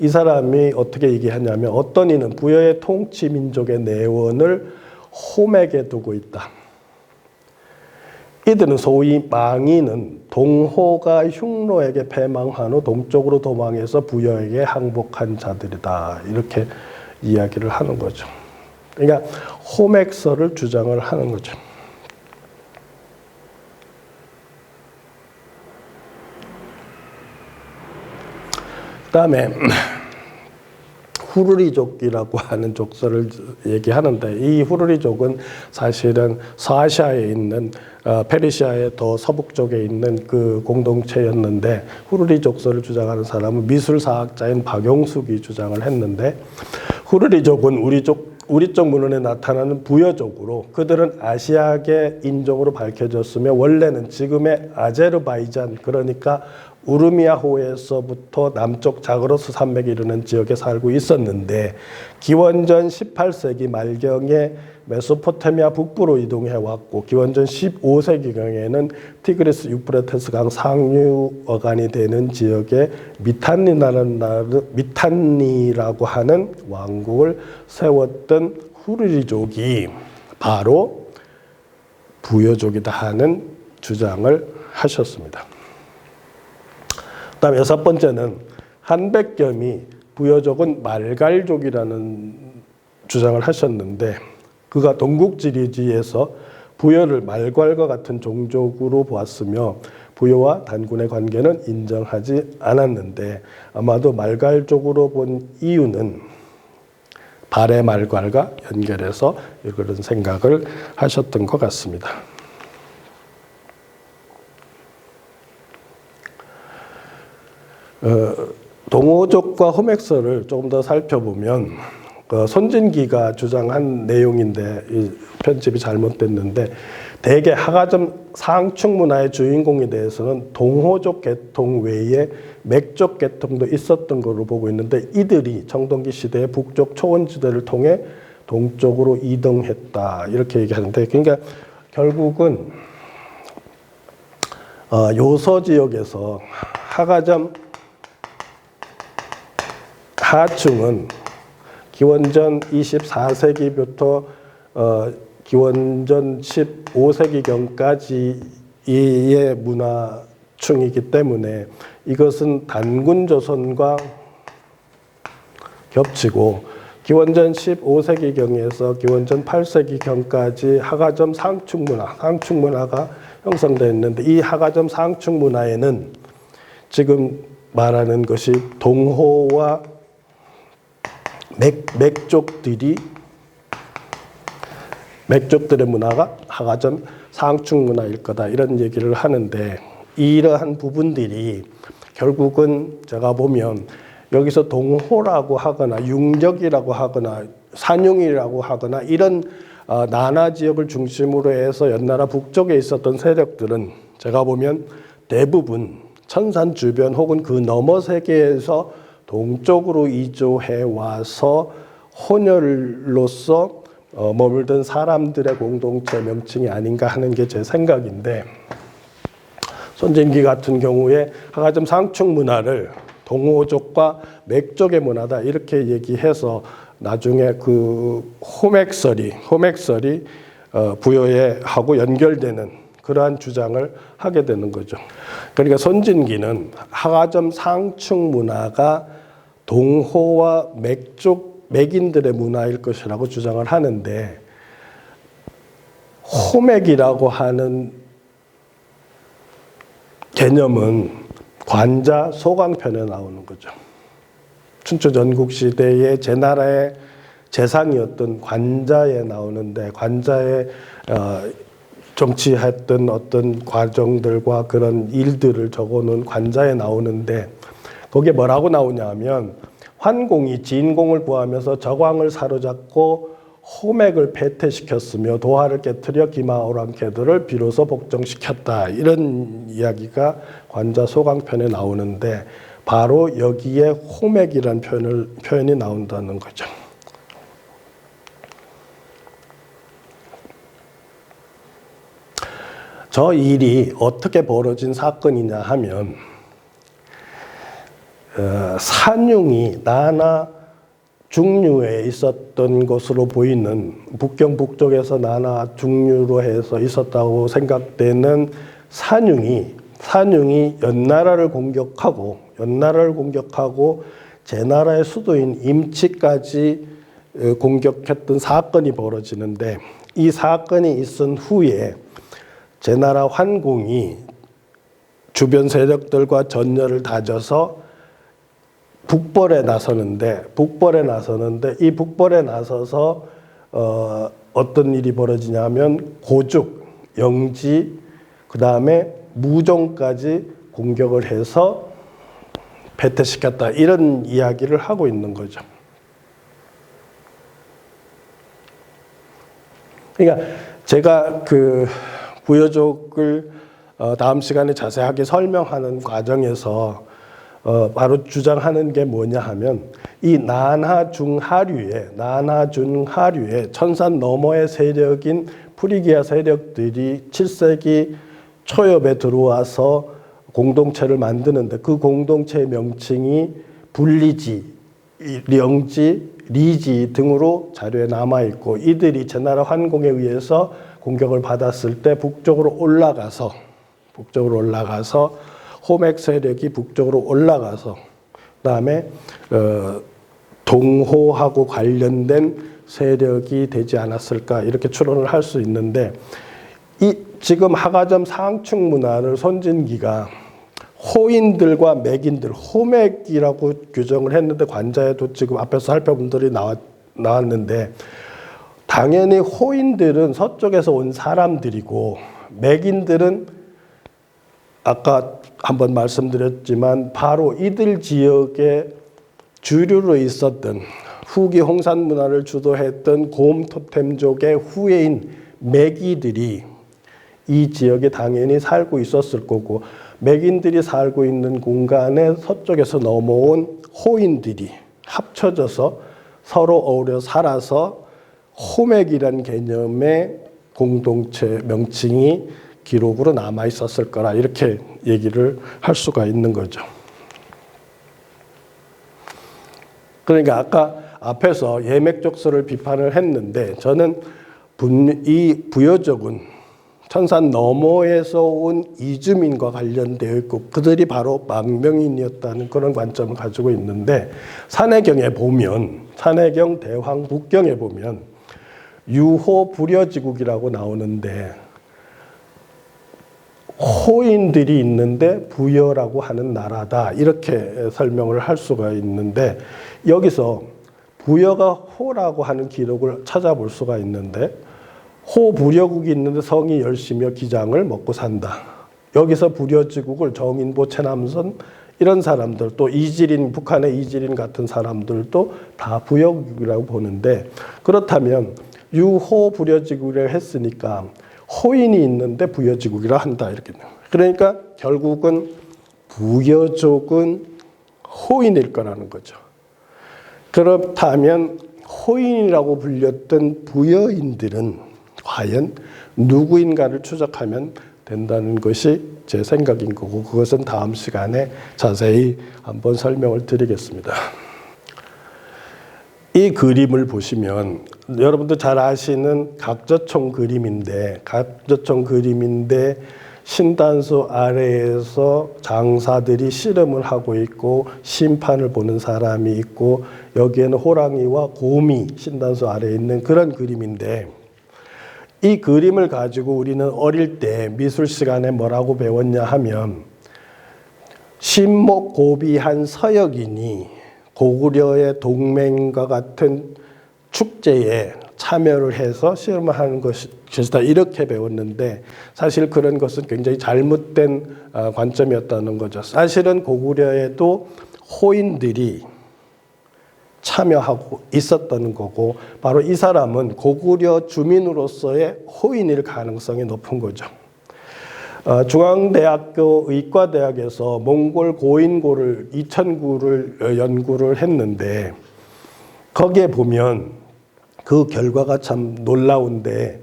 이 사람이 어떻게 얘기하냐면 어떤 이는 부여의 통치 민족의 내원을 호맥에 두고 있다. 이들은 소위 망인은 동호가 흉노에게 패망한 후 동쪽으로 도망해서 부여에게 항복한 자들이다. 이렇게 이야기를 하는 거죠. 그러니까 호맥설을 주장을 하는 거죠. 그다음에 후르리족이라고 하는 족설을 얘기하는데 이 후르리족은 사실은 서아시아에 있는 페르시아의 더 서북쪽에 있는 그 공동체였는데 후르리 족설을 주장하는 사람은 미술사학자인 박용숙이 주장을 했는데 후르리족은 우리 쪽 문헌에 나타나는 부여족으로 그들은 아시아계 인종으로 밝혀졌으며 원래는 지금의 아제르바이잔 그러니까 우르미아호에서부터 남쪽 자그로스 산맥에 이르는 지역에 살고 있었는데 기원전 18세기 말경에 메소포타미아 북부로 이동해 왔고 기원전 15세기경에는 티그리스 유프라테스 강 상류 어간이 되는 지역에 미탄니라고 하는 왕국을 세웠던 후르리족이 바로 부여족이다 하는 주장을 하셨습니다. 그다음 여섯 번째는 한백겸이 부여족은 말갈족이라는 주장을 하셨는데 그가 동국지리지에서 부여를 말괄과 같은 종족으로 보았으며 부여와 단군의 관계는 인정하지 않았는데 아마도 말갈족으로 본 이유는 발해 말괄과 연결해서 그런 생각을 하셨던 것 같습니다. 동호족과 호맥설을 조금 더 살펴보면 손진기가 주장한 내용인데 이 편집이 잘못됐는데 대개 하가점 상축 문화의 주인공에 대해서는 동호족 계통 외에 맥족 계통도 있었던 것으로 보고 있는데 이들이 청동기 시대의 북쪽 초원지대를 통해 동쪽으로 이동했다 이렇게 얘기하는데 그러니까 결국은 요서 지역에서 하가점 하충은 기원전 24세기부터 기원전 15세기경까지의 문화층이기 때문에 이것은 단군조선과 겹치고 기원전 15세기경에서 기원전 8세기경까지 하가점 상축문화가 형성되었는데 이 하가점 상축문화에는 지금 말하는 것이 동호와 맥족들의 문화가 하가점 상축 문화일 거다 이런 얘기를 하는데 이러한 부분들이 결국은 제가 보면 여기서 동호라고 하거나 융적이라고 하거나 산융이라고 하거나 이런 나나 지역을 중심으로 해서 연나라 북쪽에 있었던 세력들은 제가 보면 대부분 천산 주변 혹은 그 너머 세계에서 동쪽으로 이주해 와서 혼혈로서 머물던 사람들의 공동체 명칭이 아닌가 하는 게 제 생각인데 손진기 같은 경우에 하가점 상축 문화를 동호족과 맥족의 문화다 이렇게 얘기해서 나중에 그 호맥설이 부여에 하고 연결되는 그러한 주장을 하게 되는 거죠. 그러니까 손진기는 하가점 상축 문화가 동호와 맥족 맥인들의 문화일 것이라고 주장을 하는데, 호맥이라고 하는 개념은 관자 소강편에 나오는 거죠. 춘추 전국시대의 제나라의 재상이었던 관자에 나오는데, 관자의 정치했던 어떤 과정들과 그런 일들을 적어놓은 관자에 나오는데, 거기에 뭐라고 나오냐 하면, 환공이 진공을 구하면서 저광을 사로잡고 호맥을 패퇴시켰으며 도화를 깨뜨려 기마오랑캐들을 비로소 복종시켰다. 이런 이야기가 관자 소강편에 나오는데, 바로 여기에 호맥이라는 표현이 나온다는 거죠. 저 일이 어떻게 벌어진 사건이냐 하면, 산융이 나나 중류에 있었던 것으로 보이는, 북경 북쪽에서 나나 중류로 해서 있었다고 생각되는 산융이 연나라를 공격하고 제나라의 수도인 임치까지 공격했던 사건이 벌어지는데, 이 사건이 있은 후에 제나라 환공이 주변 세력들과 전열을 다져서 북벌에 나서는데 이 북벌에 나서서 어떤 일이 벌어지냐면, 고죽, 영지, 그 다음에 무종까지 공격을 해서 패퇴시켰다. 이런 이야기를 하고 있는 거죠. 그러니까 제가 그 부여족을 다음 시간에 자세하게 설명하는 과정에서 바로 주장하는 게 뭐냐 하면, 이 난하중하류에 천산 너머의 세력인 프리기아 세력들이 7세기 초엽에 들어와서 공동체를 만드는데, 그 공동체의 명칭이 불리지, 령지, 리지 등으로 자료에 남아있고, 이들이 제나라 환공에 의해서 공격을 받았을 때 북쪽으로 올라가서 호맥 세력이 북쪽으로 올라가서 그다음에 동호하고 관련된 세력이 되지 않았을까, 이렇게 추론을 할 수 있는데, 이 지금 하가점 상층 문화를 손진기가 호인들과 맥인들, 호맥이라고 규정을 했는데, 관자에도 지금 앞에서 살펴본 분들이 나왔는데, 당연히 호인들은 서쪽에서 온 사람들이고, 맥인들은 아까 한번 말씀드렸지만 바로 이들 지역의 주류로 있었던, 후기 홍산 문화를 주도했던 곰토템족의 후예인 맥이들이 이 지역에 당연히 살고 있었을 거고, 맥인들이 살고 있는 공간에 서쪽에서 넘어온 호인들이 합쳐져서 서로 어우러 살아서 호맥이라는 개념의 공동체 명칭이 기록으로 남아 있었을 거라, 이렇게 얘기를 할 수가 있는 거죠. 그러니까 아까 앞에서 예맥족서를 비판을 했는데, 저는 이 부여족은 천산 너머에서 온 이주민과 관련되어 있고, 그들이 바로 망명인이었다는 그런 관점을 가지고 있는데, 산해경에 보면, 산해경 대황북경에 보면 유호 부려지국이라고 나오는데, 호인들이 있는데 부여라고 하는 나라다, 이렇게 설명을 할 수가 있는데, 여기서 부여가 호라고 하는 기록을 찾아볼 수가 있는데, 호 부려국이 있는데 성이 열시며 기장을 먹고 산다. 여기서 부려지국을 정인보, 최남선 이런 사람들, 또 이지린, 북한의 이지린 같은 사람들도 다 부여국이라고 보는데, 그렇다면 유호 부려지국이라고 했으니까 호인이 있는데 부여지국이라 한다, 이렇게. 그러니까 결국은 부여족은 호인일 거라는 거죠. 그렇다면 호인이라고 불렸던 부여인들은 과연 누구인가를 추적하면 된다는 것이 제 생각인 거고, 그것은 다음 시간에 자세히 한번 설명을 드리겠습니다. 이 그림을 보시면 여러분들 잘 아시는 각저총 그림인데 신단수 아래에서 장사들이 씨름을 하고 있고 심판을 보는 사람이 있고 여기에는 호랑이와 곰이 신단수 아래에 있는 그런 그림인데 이 그림을 가지고 우리는 어릴 때 미술 시간에 뭐라고 배웠냐 하면 신목고비한 서역인이 고구려의 동맹과 같은 축제에 참여를 해서 씨름을 하는 것이다 이렇게 배웠는데 사실 그런 것은 굉장히 잘못된 관점이었다는 거죠. 사실은 고구려에도 호인들이 참여하고 있었던 거고 바로 이 사람은 고구려 주민으로서의 호인일 가능성이 높은 거죠. 중앙대학교 의과대학에서 몽골 고인고를 2009를 연구를 했는데 거기에 보면 그 결과가 참 놀라운데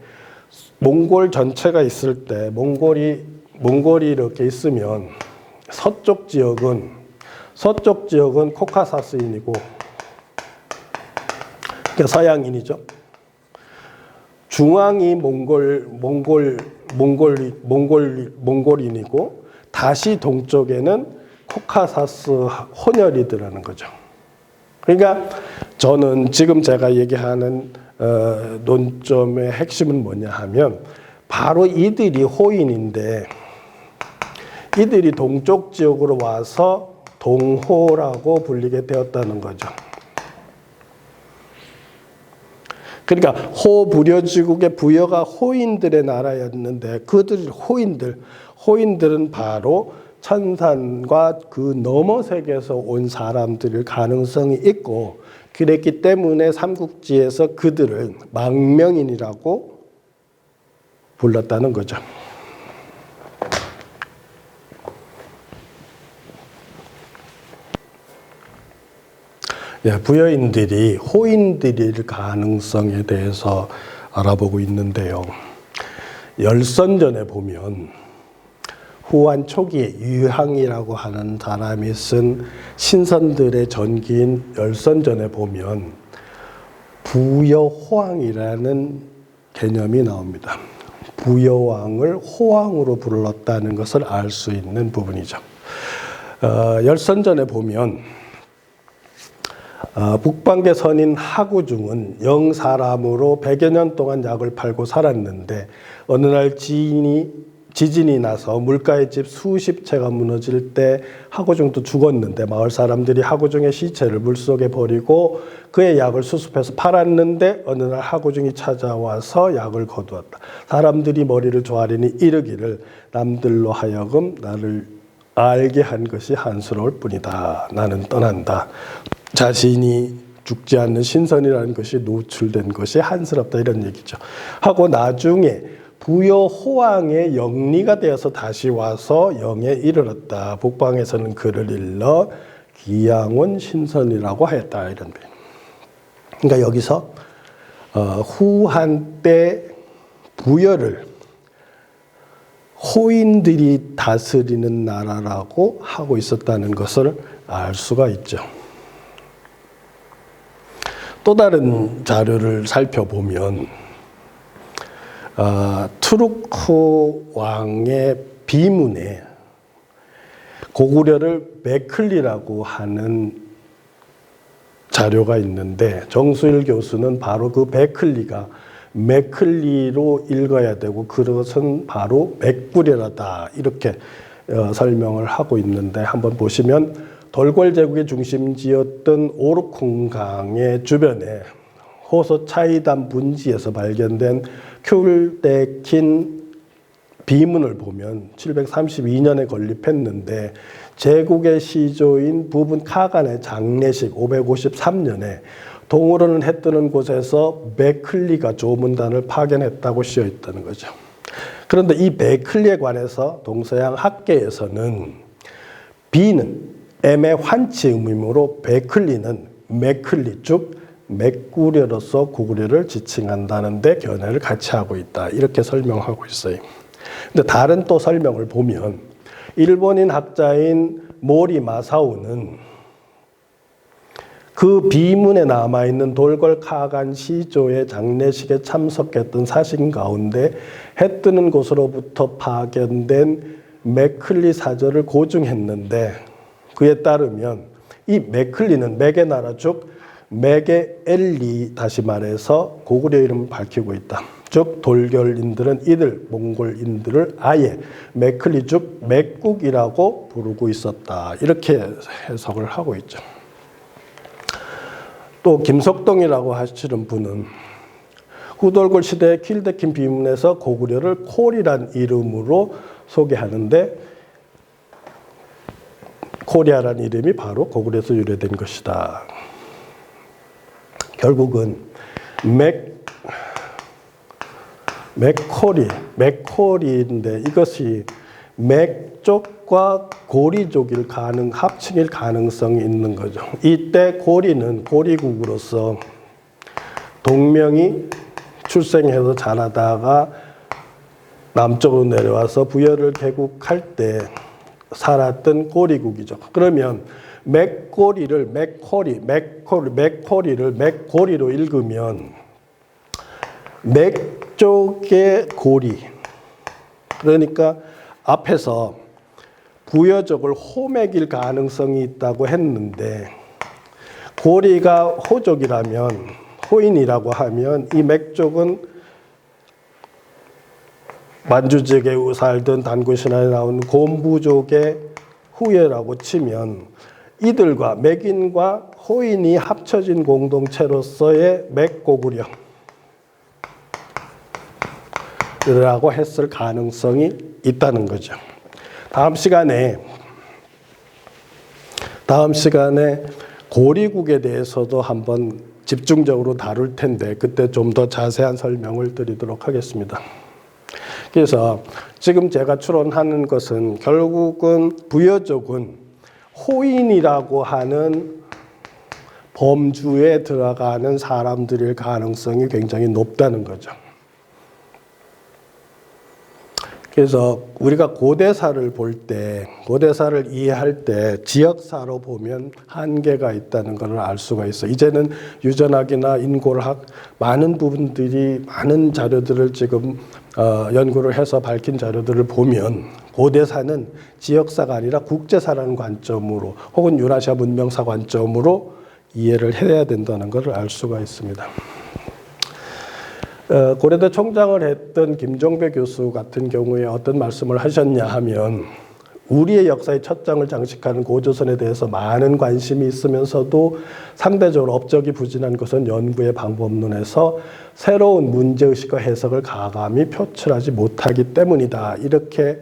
몽골 전체가 있을 때 몽골이 이렇게 있으면 서쪽 지역은 코카사스인이고 그러니까 서양인이죠. 중앙이 몽골인이고 다시 동쪽에는 코카사스 혼혈이더라는 거죠. 그러니까 저는 지금 제가 얘기하는 논점의 핵심은 뭐냐 하면 바로 이들이 호인인데 이들이 동쪽 지역으로 와서 동호라고 불리게 되었다는 거죠. 그러니까 호부려지국의 부여가 호인들의 나라였는데 그들 호인들은 바로 천산과 그 너머 세계에서 온 사람들일 가능성이 있고 그랬기 때문에 삼국지에서 그들을 망명인이라고 불렀다는 거죠. 부여인들이 호인들일 가능성에 대해서 알아보고 있는데요. 열선전에 보면 후한 초기에 유항이라고 하는 사람이 쓴 신선들의 전기인 열선전에 보면 부여호왕이라는 개념이 나옵니다. 부여왕을 호왕으로 불렀다는 것을 알 수 있는 부분이죠. 열선전에 보면 북방계 선인 하구중은 영사람으로 100여 년 동안 약을 팔고 살았는데 어느 날 지진이 나서 물가의 집 수십 채가 무너질 때 하구중도 죽었는데 마을 사람들이 하구중의 시체를 물속에 버리고 그의 약을 수습해서 팔았는데 어느 날 하구중이 찾아와서 약을 거두었다. 사람들이 머리를 조아리니 이르기를 남들로 하여금 나를 알게 한 것이 한스러울 뿐이다. 나는 떠난다. 자신이 죽지 않는 신선이라는 것이 노출된 것이 한스럽다 이런 얘기죠. 하고 나중에 부여호왕의 영리가 되어서 다시 와서 영에 이르렀다. 북방에서는 그를 일러 기양원 신선이라고 하였다. 이런 데. 그러니까 여기서 후한 때 부여를 호인들이 다스리는 나라라고 하고 있었다는 것을 알 수가 있죠. 또 다른 자료를 살펴보면 투르크 왕의 비문에 고구려를 메클리라고 하는 자료가 있는데 정수일 교수는 바로 그 메클리로 읽어야 되고 그것은 바로 맥구려다 이렇게 설명을 하고 있는데 한번 보시면 돌궐 제국의 중심지였던 오르콩강의 주변에 호소 차이담 분지에서 발견된 큐르데킨 비문을 보면 732년에 건립했는데 제국의 시조인 부분 카간의 장례식 553년에 동으로는 해 뜨는 곳에서 메클리가 조문단을 파견했다고 씌어 있다는 거죠. 그런데 이 메클리에 관해서 동서양 학계에서는 비는 M의 환치 의미로 베클리는 메클리 즉 맥구려로서 고구려를 지칭한다는데 견해를 같이 하고 있다. 이렇게 설명하고 있어요. 근데 다른 또 설명을 보면 일본인 학자인 모리 마사오는 그 비문에 남아있는 돌궐 카간 시조의 장례식에 참석했던 사신 가운데 해 뜨는 곳으로부터 파견된 맥클리 사절을 고증했는데 그에 따르면 이 맥클리는 맥의 나라족 맥의 엘리 다시 말해서 고구려 이름을 밝히고 있다. 즉 돌결인들은 이들 몽골인들을 아예 맥클리족 맥국이라고 부르고 있었다. 이렇게 해석을 하고 있죠. 또 김석동이라고 하시는 분은 후돌골 시대의 킬데킨 비문에서 고구려를 콜이란 이름으로 소개하는데 코리아라는 이름이 바로 고구려에서 유래된 것이다. 결국은 맥코리인데 이것이 맥족과 고리족일 합층일 가능성이 있는 거죠. 이때 고리는 고리국으로서 동명이 출생해서 자라다가 남쪽으로 내려와서 부여를 개국할 때 살았던 고리국이죠. 그러면 맥고리를 맥고리로 읽으면 맥족의 고리, 그러니까 앞에서 부여족을 호맥일 가능성이 있다고 했는데 고리가 호족이라면 호인이라고 하면 이 맥족은 만주 지역에 살던 단구신화에 나온 곰부족의 후예라고 치면 이들과 맥인과 호인이 합쳐진 공동체로서의 맥고구려라고 했을 가능성이 있다는 거죠. 다음 시간에 고리국에 대해서도 한번 집중적으로 다룰 텐데 그때 좀 더 자세한 설명을 드리도록 하겠습니다. 그래서 지금 제가 추론하는 것은 결국은 부여족은 호인이라고 하는 범주에 들어가는 사람들일 가능성이 굉장히 높다는 거죠. 그래서 우리가 고대사를 고대사를 이해할 때 지역사로 보면 한계가 있다는 것을 알 수가 있어요. 이제는 유전학이나 인골학 많은 부분들이 많은 자료들을 지금 연구를 해서 밝힌 자료들을 보면 고대사는 지역사가 아니라 국제사라는 관점으로 혹은 유라시아 문명사 관점으로 이해를 해야 된다는 것을 알 수가 있습니다. 고려대 총장을 했던 김종배 교수 같은 경우에 어떤 말씀을 하셨냐 하면 우리의 역사의 첫 장을 장식하는 고조선에 대해서 많은 관심이 있으면서도 상대적으로 업적이 부진한 것은 연구의 방법론에서 새로운 문제의식과 해석을 가감히 표출하지 못하기 때문이다. 이렇게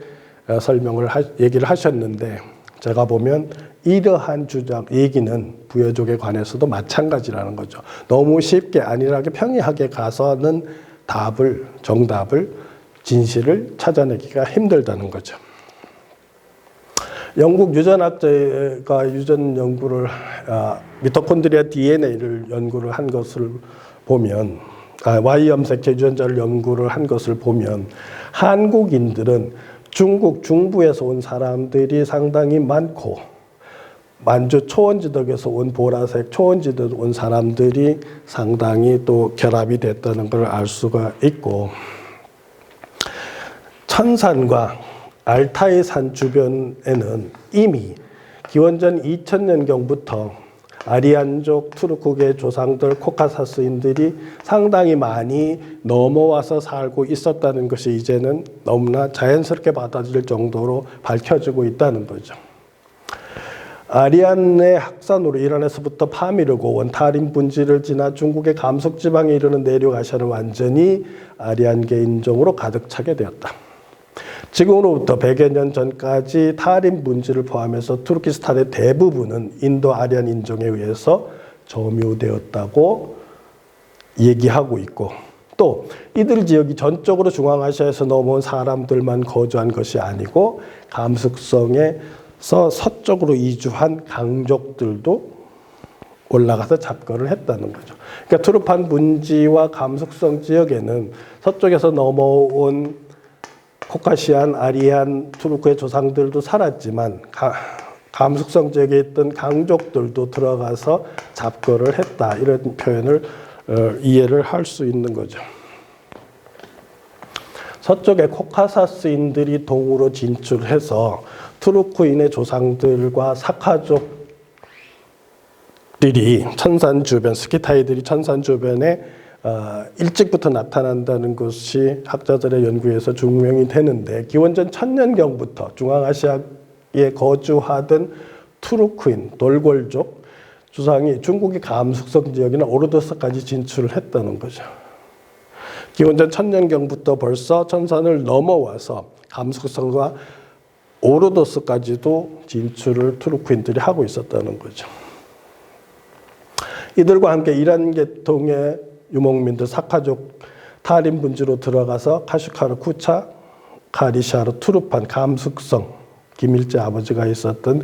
얘기를 하셨는데 제가 보면 이러한 얘기는 부여족에 관해서도 마찬가지라는 거죠. 너무 쉽게 안일하게 평이하게 가서는 정답을, 진실을 찾아내기가 힘들다는 거죠. 영국 유전학자가 유전 연구를, 미토콘드리아 DNA를 연구를 한 것을 보면, Y 염색체 유전자를 연구를 한 것을 보면, 한국인들은 중국 중부에서 온 사람들이 상당히 많고, 만주 초원지덕에서 온 보라색 초원지덕 온 사람들이 상당히 또 결합이 됐다는 걸 알 수가 있고, 천산과 알타이산 주변에는 이미 기원전 2000년경부터 아리안족 투르크계 조상들 코카사스인들이 상당히 많이 넘어와서 살고 있었다는 것이 이제는 너무나 자연스럽게 받아들일 정도로 밝혀지고 있다는 거죠. 아리안의 확산으로 이란에서부터 파미르고 원타림 분지를 지나 중국의 감속 지방에 이르는 내륙 아시아는 완전히 아리안계 인종으로 가득 차게 되었다. 지금으로부터 100여 년 전까지 타림 분지를 포함해서 투르키스탄의 대부분은 인도 아리안 인종에 의해서 점유되었다고 얘기하고 있고, 또 이들 지역이 전적으로 중앙아시아에서 넘어온 사람들만 거주한 것이 아니고 감숙성에서 서쪽으로 이주한 강족들도 올라가서 잡거를 했다는 거죠. 그러니까 투르판 분지와 감숙성 지역에는 서쪽에서 넘어온 코카시안, 아리안, 투르크의 조상들도 살았지만 감숙성 지역에 있던 강족들도 들어가서 잡거를 했다. 이런 표현을 이해를 할 수 있는 거죠. 서쪽에 코카사스인들이 동으로 진출해서 투르크인의 조상들과 사카족들이 천산 주변, 스키타이들이 천산 주변에 일찍부터 나타난다는 것이 학자들의 연구에서 증명이 되는데, 기원전 1000년경부터 중앙아시아에 거주하던 투르크인, 돌골족 조상이 중국의 감숙성 지역이나 오르도스까지 진출을 했다는 거죠. 기원전 1000년경부터 벌써 천산을 넘어와서 감숙성과 오르도스까지도 진출을 투르크인들이 하고 있었다는 거죠. 이들과 함께 이란 계통의 유목민들 사카족 타림 분지로 들어가서 카슈카르, 쿠차, 카리샤르, 투르판, 감숙성, 김일제 아버지가 있었던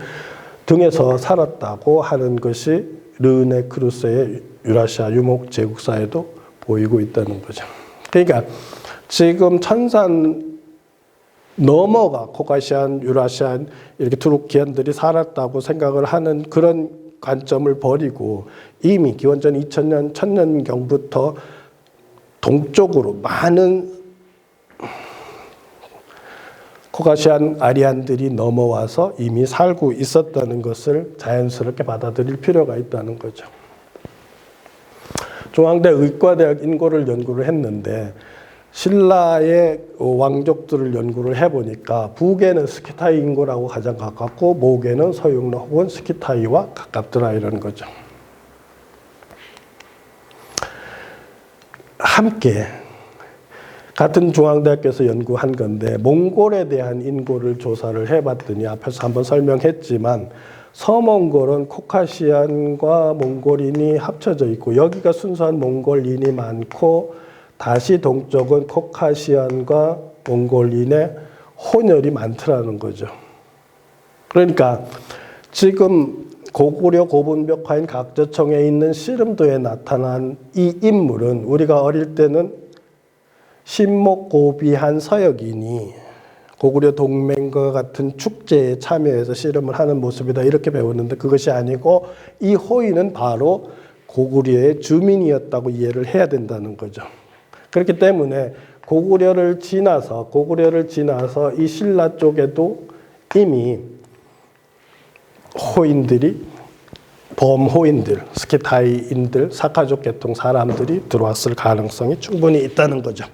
등에서 살았다고 하는 것이 르네 크루스의 유라시아 유목 제국사에도 보이고 있다는 거죠. 그러니까 지금 천산 넘어가 코카시안, 유라시안 이렇게 투르키안들이 살았다고 생각을 하는 그런 관점을 버리고 이미 기원전 2000년, 1000년경부터 동쪽으로 많은 코카시안 아리안들이 넘어와서 이미 살고 있었다는 것을 자연스럽게 받아들일 필요가 있다는 거죠. 중앙대 의과대학 인고를 연구를 했는데 신라의 왕족들을 연구를 해보니까 북에는 스키타이 인고라고 가장 가깝고 목에는 서육로 혹은 스키타이와 가깝더라 이런 거죠. 함께 같은 중앙대학교에서 연구한 건데 몽골에 대한 인고를 조사를 해봤더니 앞에서 한번 설명했지만 서몽골은 코카시안과 몽골인이 합쳐져 있고 여기가 순수한 몽골인이 많고 다시 동쪽은 코카시안과 몽골인의 혼혈이 많더라는 거죠. 그러니까 지금 고구려 고분벽화인 각저청에 있는 씨름도에 나타난 이 인물은 우리가 어릴 때는 신목고비한 서역인이 고구려 동맹과 같은 축제에 참여해서 씨름을 하는 모습이다 이렇게 배웠는데 그것이 아니고 이 호인은 바로 고구려의 주민이었다고 이해를 해야 된다는 거죠. 그렇기 때문에 고구려를 지나서 이 신라 쪽에도 이미 호인들이 범호인들, 스키타이인들, 사카족 계통 사람들이 들어왔을 가능성이 충분히 있다는 거죠.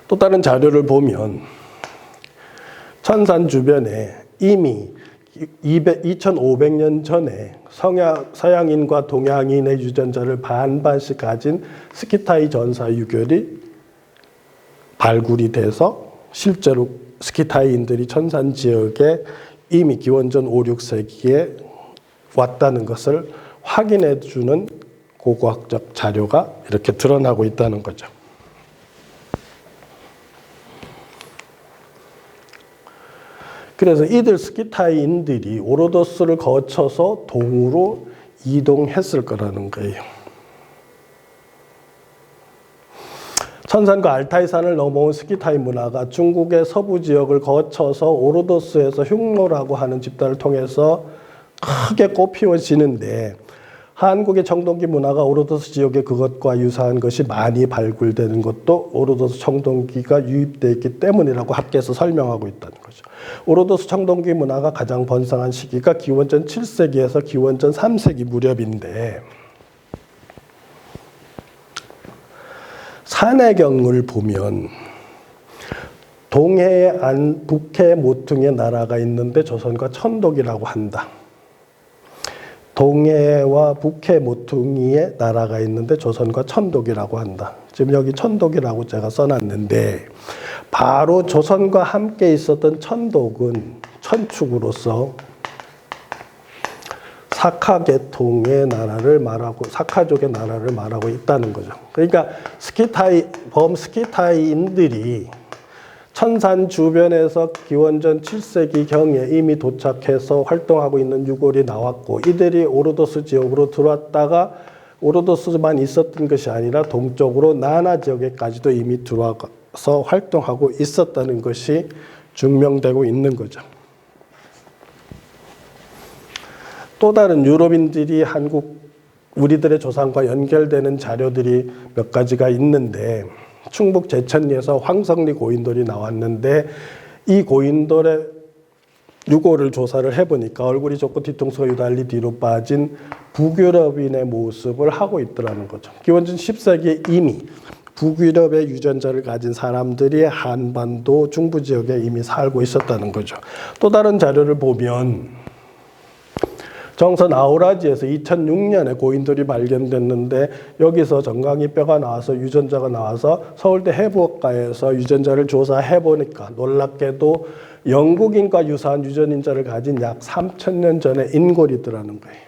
또 다른 자료를 보면 천산 주변에 이미 2500년 전에 서양인과 동양인의 유전자를 반반씩 가진 스키타이 전사 유결이 발굴이 돼서 실제로 스키타이인들이 천산 지역에 이미 기원전 5, 6세기에 왔다는 것을 확인해 주는 고고학적 자료가 이렇게 드러나고 있다는 거죠. 그래서 이들 스키타이인들이 오로도스를 거쳐서 동으로 이동했을 거라는 거예요. 천산과 알타이산을 넘어온 스키타이 문화가 중국의 서부 지역을 거쳐서 오로도스에서 흉노라고 하는 집단을 통해서 크게 꽃피워지는데 한국의 청동기 문화가 오로도스 지역에 그것과 유사한 것이 많이 발굴되는 것도 오로도스 청동기가 유입되어 있기 때문이라고 학계에서 설명하고 있다는 거죠. 오로도스 청동기 문화가 가장 번성한 시기가 기원전 7세기에서 기원전 3세기 무렵인데 산해경을 보면 동해에 안 북해 모퉁이의 나라가 있는데 조선과 천독이라고 한다. 동해와 북해 모퉁이의 나라가 있는데 조선과 천독이라고 한다. 지금 여기 천독이라고 제가 써놨는데 바로 조선과 함께 있었던 천독은 천축으로서 사카계통의 나라를 말하고 사카족의 나라를 말하고 있다는 거죠. 그러니까 범스키타이인들이 천산 주변에서 기원전 7세기경에 이미 도착해서 활동하고 있는 유골이 나왔고 이들이 오로도스 지역으로 들어왔다가 오로도스만 있었던 것이 아니라 동쪽으로 나나 지역에까지도 이미 들어와서 활동하고 있었다는 것이 증명되고 있는 거죠. 또 다른 유럽인들이 우리들의 조상과 연결되는 자료들이 몇 가지가 있는데, 충북 제천리에서 황성리 고인돌이 나왔는데, 이 고인돌의 유골을 조사를 해보니까 얼굴이 좋고 뒤통수가 유달리 뒤로 빠진 북유럽인의 모습을 하고 있더라는 거죠. 기원전 10세기에 이미 북유럽의 유전자를 가진 사람들이 한반도 중부 지역에 이미 살고 있었다는 거죠. 또 다른 자료를 보면 정선 아우라지에서 2006년에 고인돌이 발견됐는데, 여기서 정강이 뼈가 나와서 유전자가 나와서 서울대 해부학과에서 유전자를 조사해 보니까 놀랍게도 영국인과 유사한 유전인자를 가진 약 3,000년 전의 인골이더라는 거예요.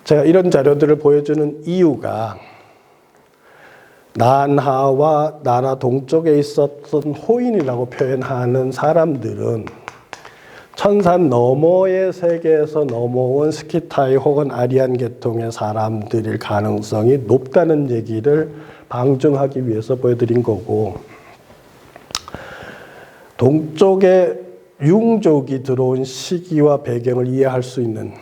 제가 이런 자료들을 보여주는 이유가, 난하와 나라 동쪽에 있었던 호인이라고 표현하는 사람들은 천산 너머의 세계에서 넘어온 스키타이 혹은 아리안 계통의 사람들일 가능성이 높다는 얘기를 방증하기 위해서 보여드린 거고, 동쪽에 융족이 들어온 시기와 배경을 이해할 수 있는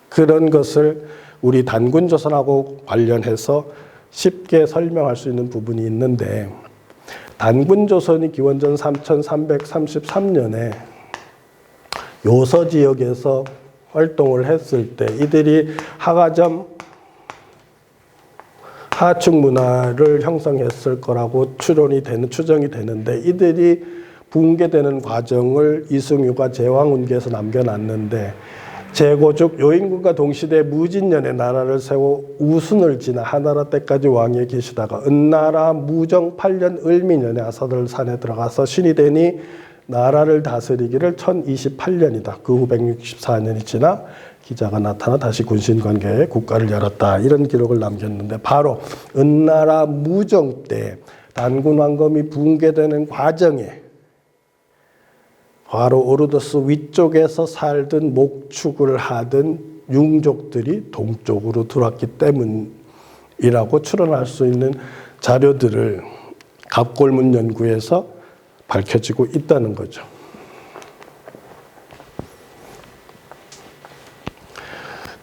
그런 것을 우리 단군조선하고 관련해서 쉽게 설명할 수 있는 부분이 있는데, 단군조선이 기원전 3333년에 요서 지역에서 활동을 했을 때 이들이 하가점 하축 문화를 형성했을 거라고 추정이 되는데, 이들이 붕괴되는 과정을 이승유가 제왕운기에서 남겨놨는데, 제고죽 요인군과 동시대 무진년에 나라를 세워 우순을 지나 하나라 때까지 왕위에 계시다가 은나라 무정 8년 을미년에 아사들 산에 들어가서 신이 되니 나라를 다스리기를 1028년이다. 그 후 164년이 지나 기자가 나타나 다시 군신관계에 국가를 열었다. 이런 기록을 남겼는데, 바로 은나라 무정 때 단군왕검이 붕괴되는 과정에 바로 오르도스 위쪽에서 살던 목축을 하던 융족들이 동쪽으로 들어왔기 때문이라고 추론할 수 있는 자료들을 갑골문 연구에서 밝혀지고 있다는 거죠.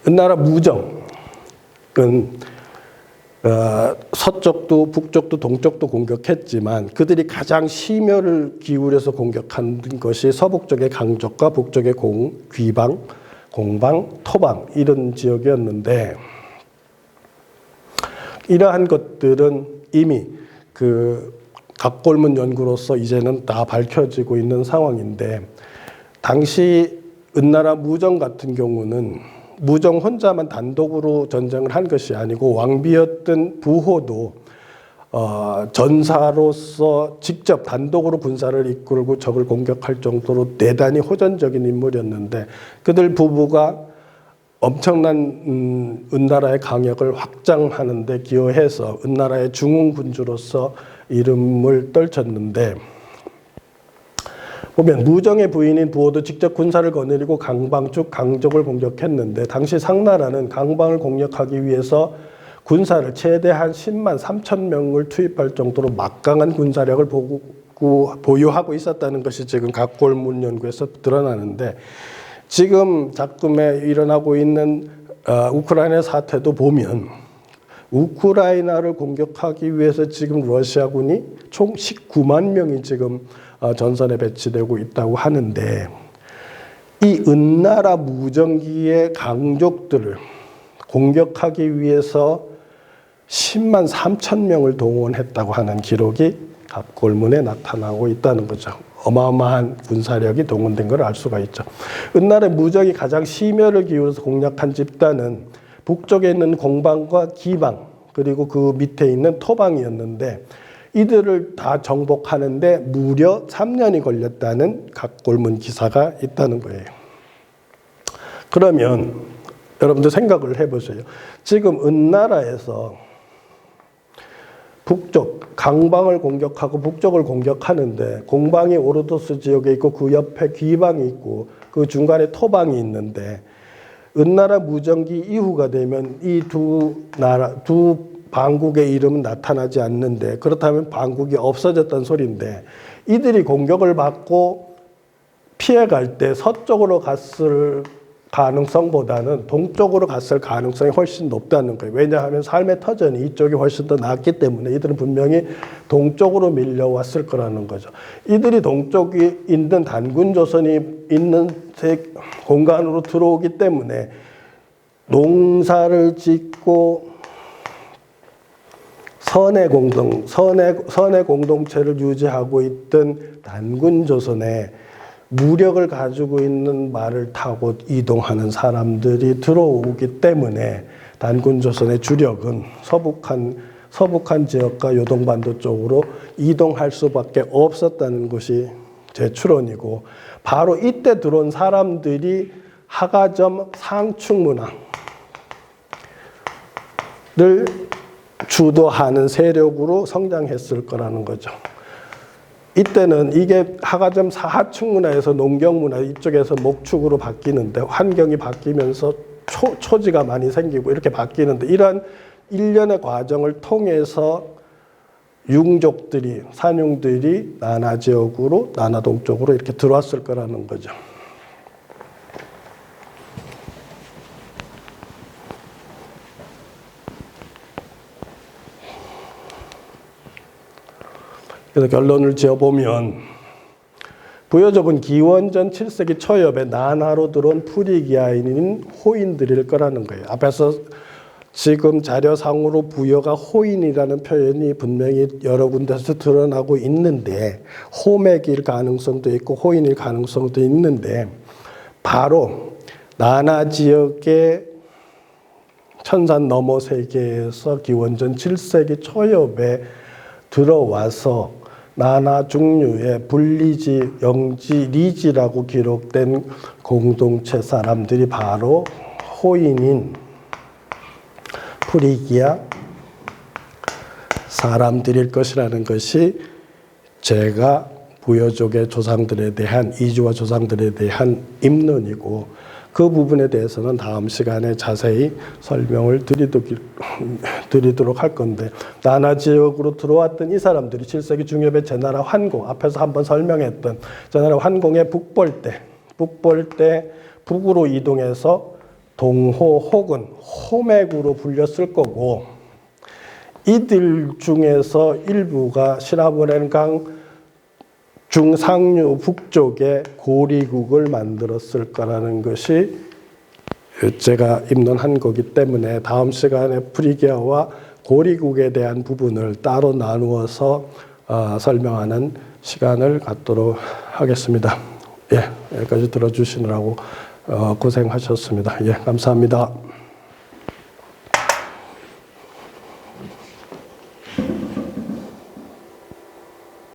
은나라 무정은 서쪽도 북쪽도 동쪽도 공격했지만 그들이 가장 심혈을 기울여서 공격한 것이 서북쪽의 강족과 북쪽의 귀방, 공방, 토방 이런 지역이었는데, 이러한 것들은 이미 갑골문 연구로서 이제는 다 밝혀지고 있는 상황인데, 당시 은나라 무정 같은 경우는 무정 혼자만 단독으로 전쟁을 한 것이 아니고 왕비였던 부호도 전사로서 직접 단독으로 군사를 이끌고 적을 공격할 정도로 대단히 호전적인 인물이었는데, 그들 부부가 엄청난 은나라의 강역을 확장하는 데 기여해서 은나라의 중흥군주로서 이름을 떨쳤는데, 보면 무정의 부인인 부호도 직접 군사를 거느리고 강방축 강족을 공격했는데, 당시 상나라는 강방을 공략하기 위해서 군사를 최대한 10만 3천 명을 투입할 정도로 막강한 군사력을 보유하고 있었다는 것이 지금 갑골문 연구에서 드러나는데, 지금 작금에 일어나고 있는 우크라이나 사태도 보면 우크라이나를 공격하기 위해서 지금 러시아군이 총 19만 명이 지금 전선에 배치되고 있다고 하는데, 이 은나라 무정기의 강족들을 공격하기 위해서 10만 3천 명을 동원했다고 하는 기록이 갑골문에 나타나고 있다는 거죠. 어마어마한 군사력이 동원된 걸 알 수가 있죠. 은나라 무정이 가장 심혈을 기울여서 공략한 집단은 북쪽에 있는 공방과 기방, 그리고 그 밑에 있는 토방이었는데, 이들을 다 정복하는데 무려 3년이 걸렸다는 갑골문 기사가 있다는 거예요. 그러면 여러분들 생각을 해보세요. 지금 은나라에서 북쪽 강방을 공격하고 북쪽을 공격하는데, 공방이 오르도스 지역에 있고 그 옆에 귀방이 있고 그 중간에 토방이 있는데, 은나라 무정기 이후가 되면 이 두 반국의 이름은 나타나지 않는데 그렇다면 반국이 없어졌다는 소리인데 이들이 공격을 받고 피해갈 때 서쪽으로 갔을 가능성보다는 동쪽으로 갔을 가능성이 훨씬 높다는 거예요. 왜냐하면 삶의 터전이 이쪽이 훨씬 더 낫기 때문에 이들은 분명히 동쪽으로 밀려왔을 거라는 거죠. 이들이 동쪽이 있는 단군 조선이 있는 공간으로 들어오기 때문에 농사를 짓고 선의 공동체를 유지하고 있던 단군 조선에 무력을 가지고 있는 말을 타고 이동하는 사람들이 들어오기 때문에 단군 조선의 주력은 서북한 지역과 요동반도 쪽으로 이동할 수밖에 없었다는 것이 제 추론이고, 바로 이때 들어온 사람들이 하가점 상축 문화를 주도하는 세력으로 성장했을 거라는 거죠. 이때는 이게 하가점 하축 문화에서 농경 문화 이쪽에서 목축으로 바뀌는데 환경이 바뀌면서 초지가 많이 생기고 이렇게 바뀌는데 이러한 일련의 과정을 통해서 융족들이 산융들이 나나 지역으로 나나동 쪽으로 이렇게 들어왔을 거라는 거죠. 그래서 결론을 지어보면 부여족은 기원전 7세기 초엽에 나나로 들어온 프리기아인인 호인들일 거라는 거예요. 앞에서 지금 자료상으로 부여가 호인이라는 표현이 분명히 여러 군데서 드러나고 있는데 호맥일 가능성도 있고 호인일 가능성도 있는데 바로 나나 지역의 천산 너머 세계에서 기원전 7세기 초엽에 들어와서 나나 중류의 불리지, 영지, 리지라고 기록된 공동체 사람들이 바로 호인인 프리기아 사람들일 것이라는 것이 제가 부여족의 조상들에 대한 이주와 조상들에 대한 입론이고, 그 부분에 대해서는 다음 시간에 자세히 설명을 드리도록 할 건데, 나나 지역으로 들어왔던 이 사람들이 7세기 중엽의 제나라 환공, 앞에서 한번 설명했던 제나라 환공의 북벌대 북으로 이동해서 동호 혹은 호맥으로 불렸을 거고, 이들 중에서 일부가 시라브렌강 중상류 북쪽에 고리국을 만들었을 거라는 것이 제가 입론한 거기 때문에 다음 시간에 프리기아와 고리국에 대한 부분을 따로 나누어서 설명하는 시간을 갖도록 하겠습니다. 예, 여기까지 들어주시느라고 고생하셨습니다. 예, 감사합니다.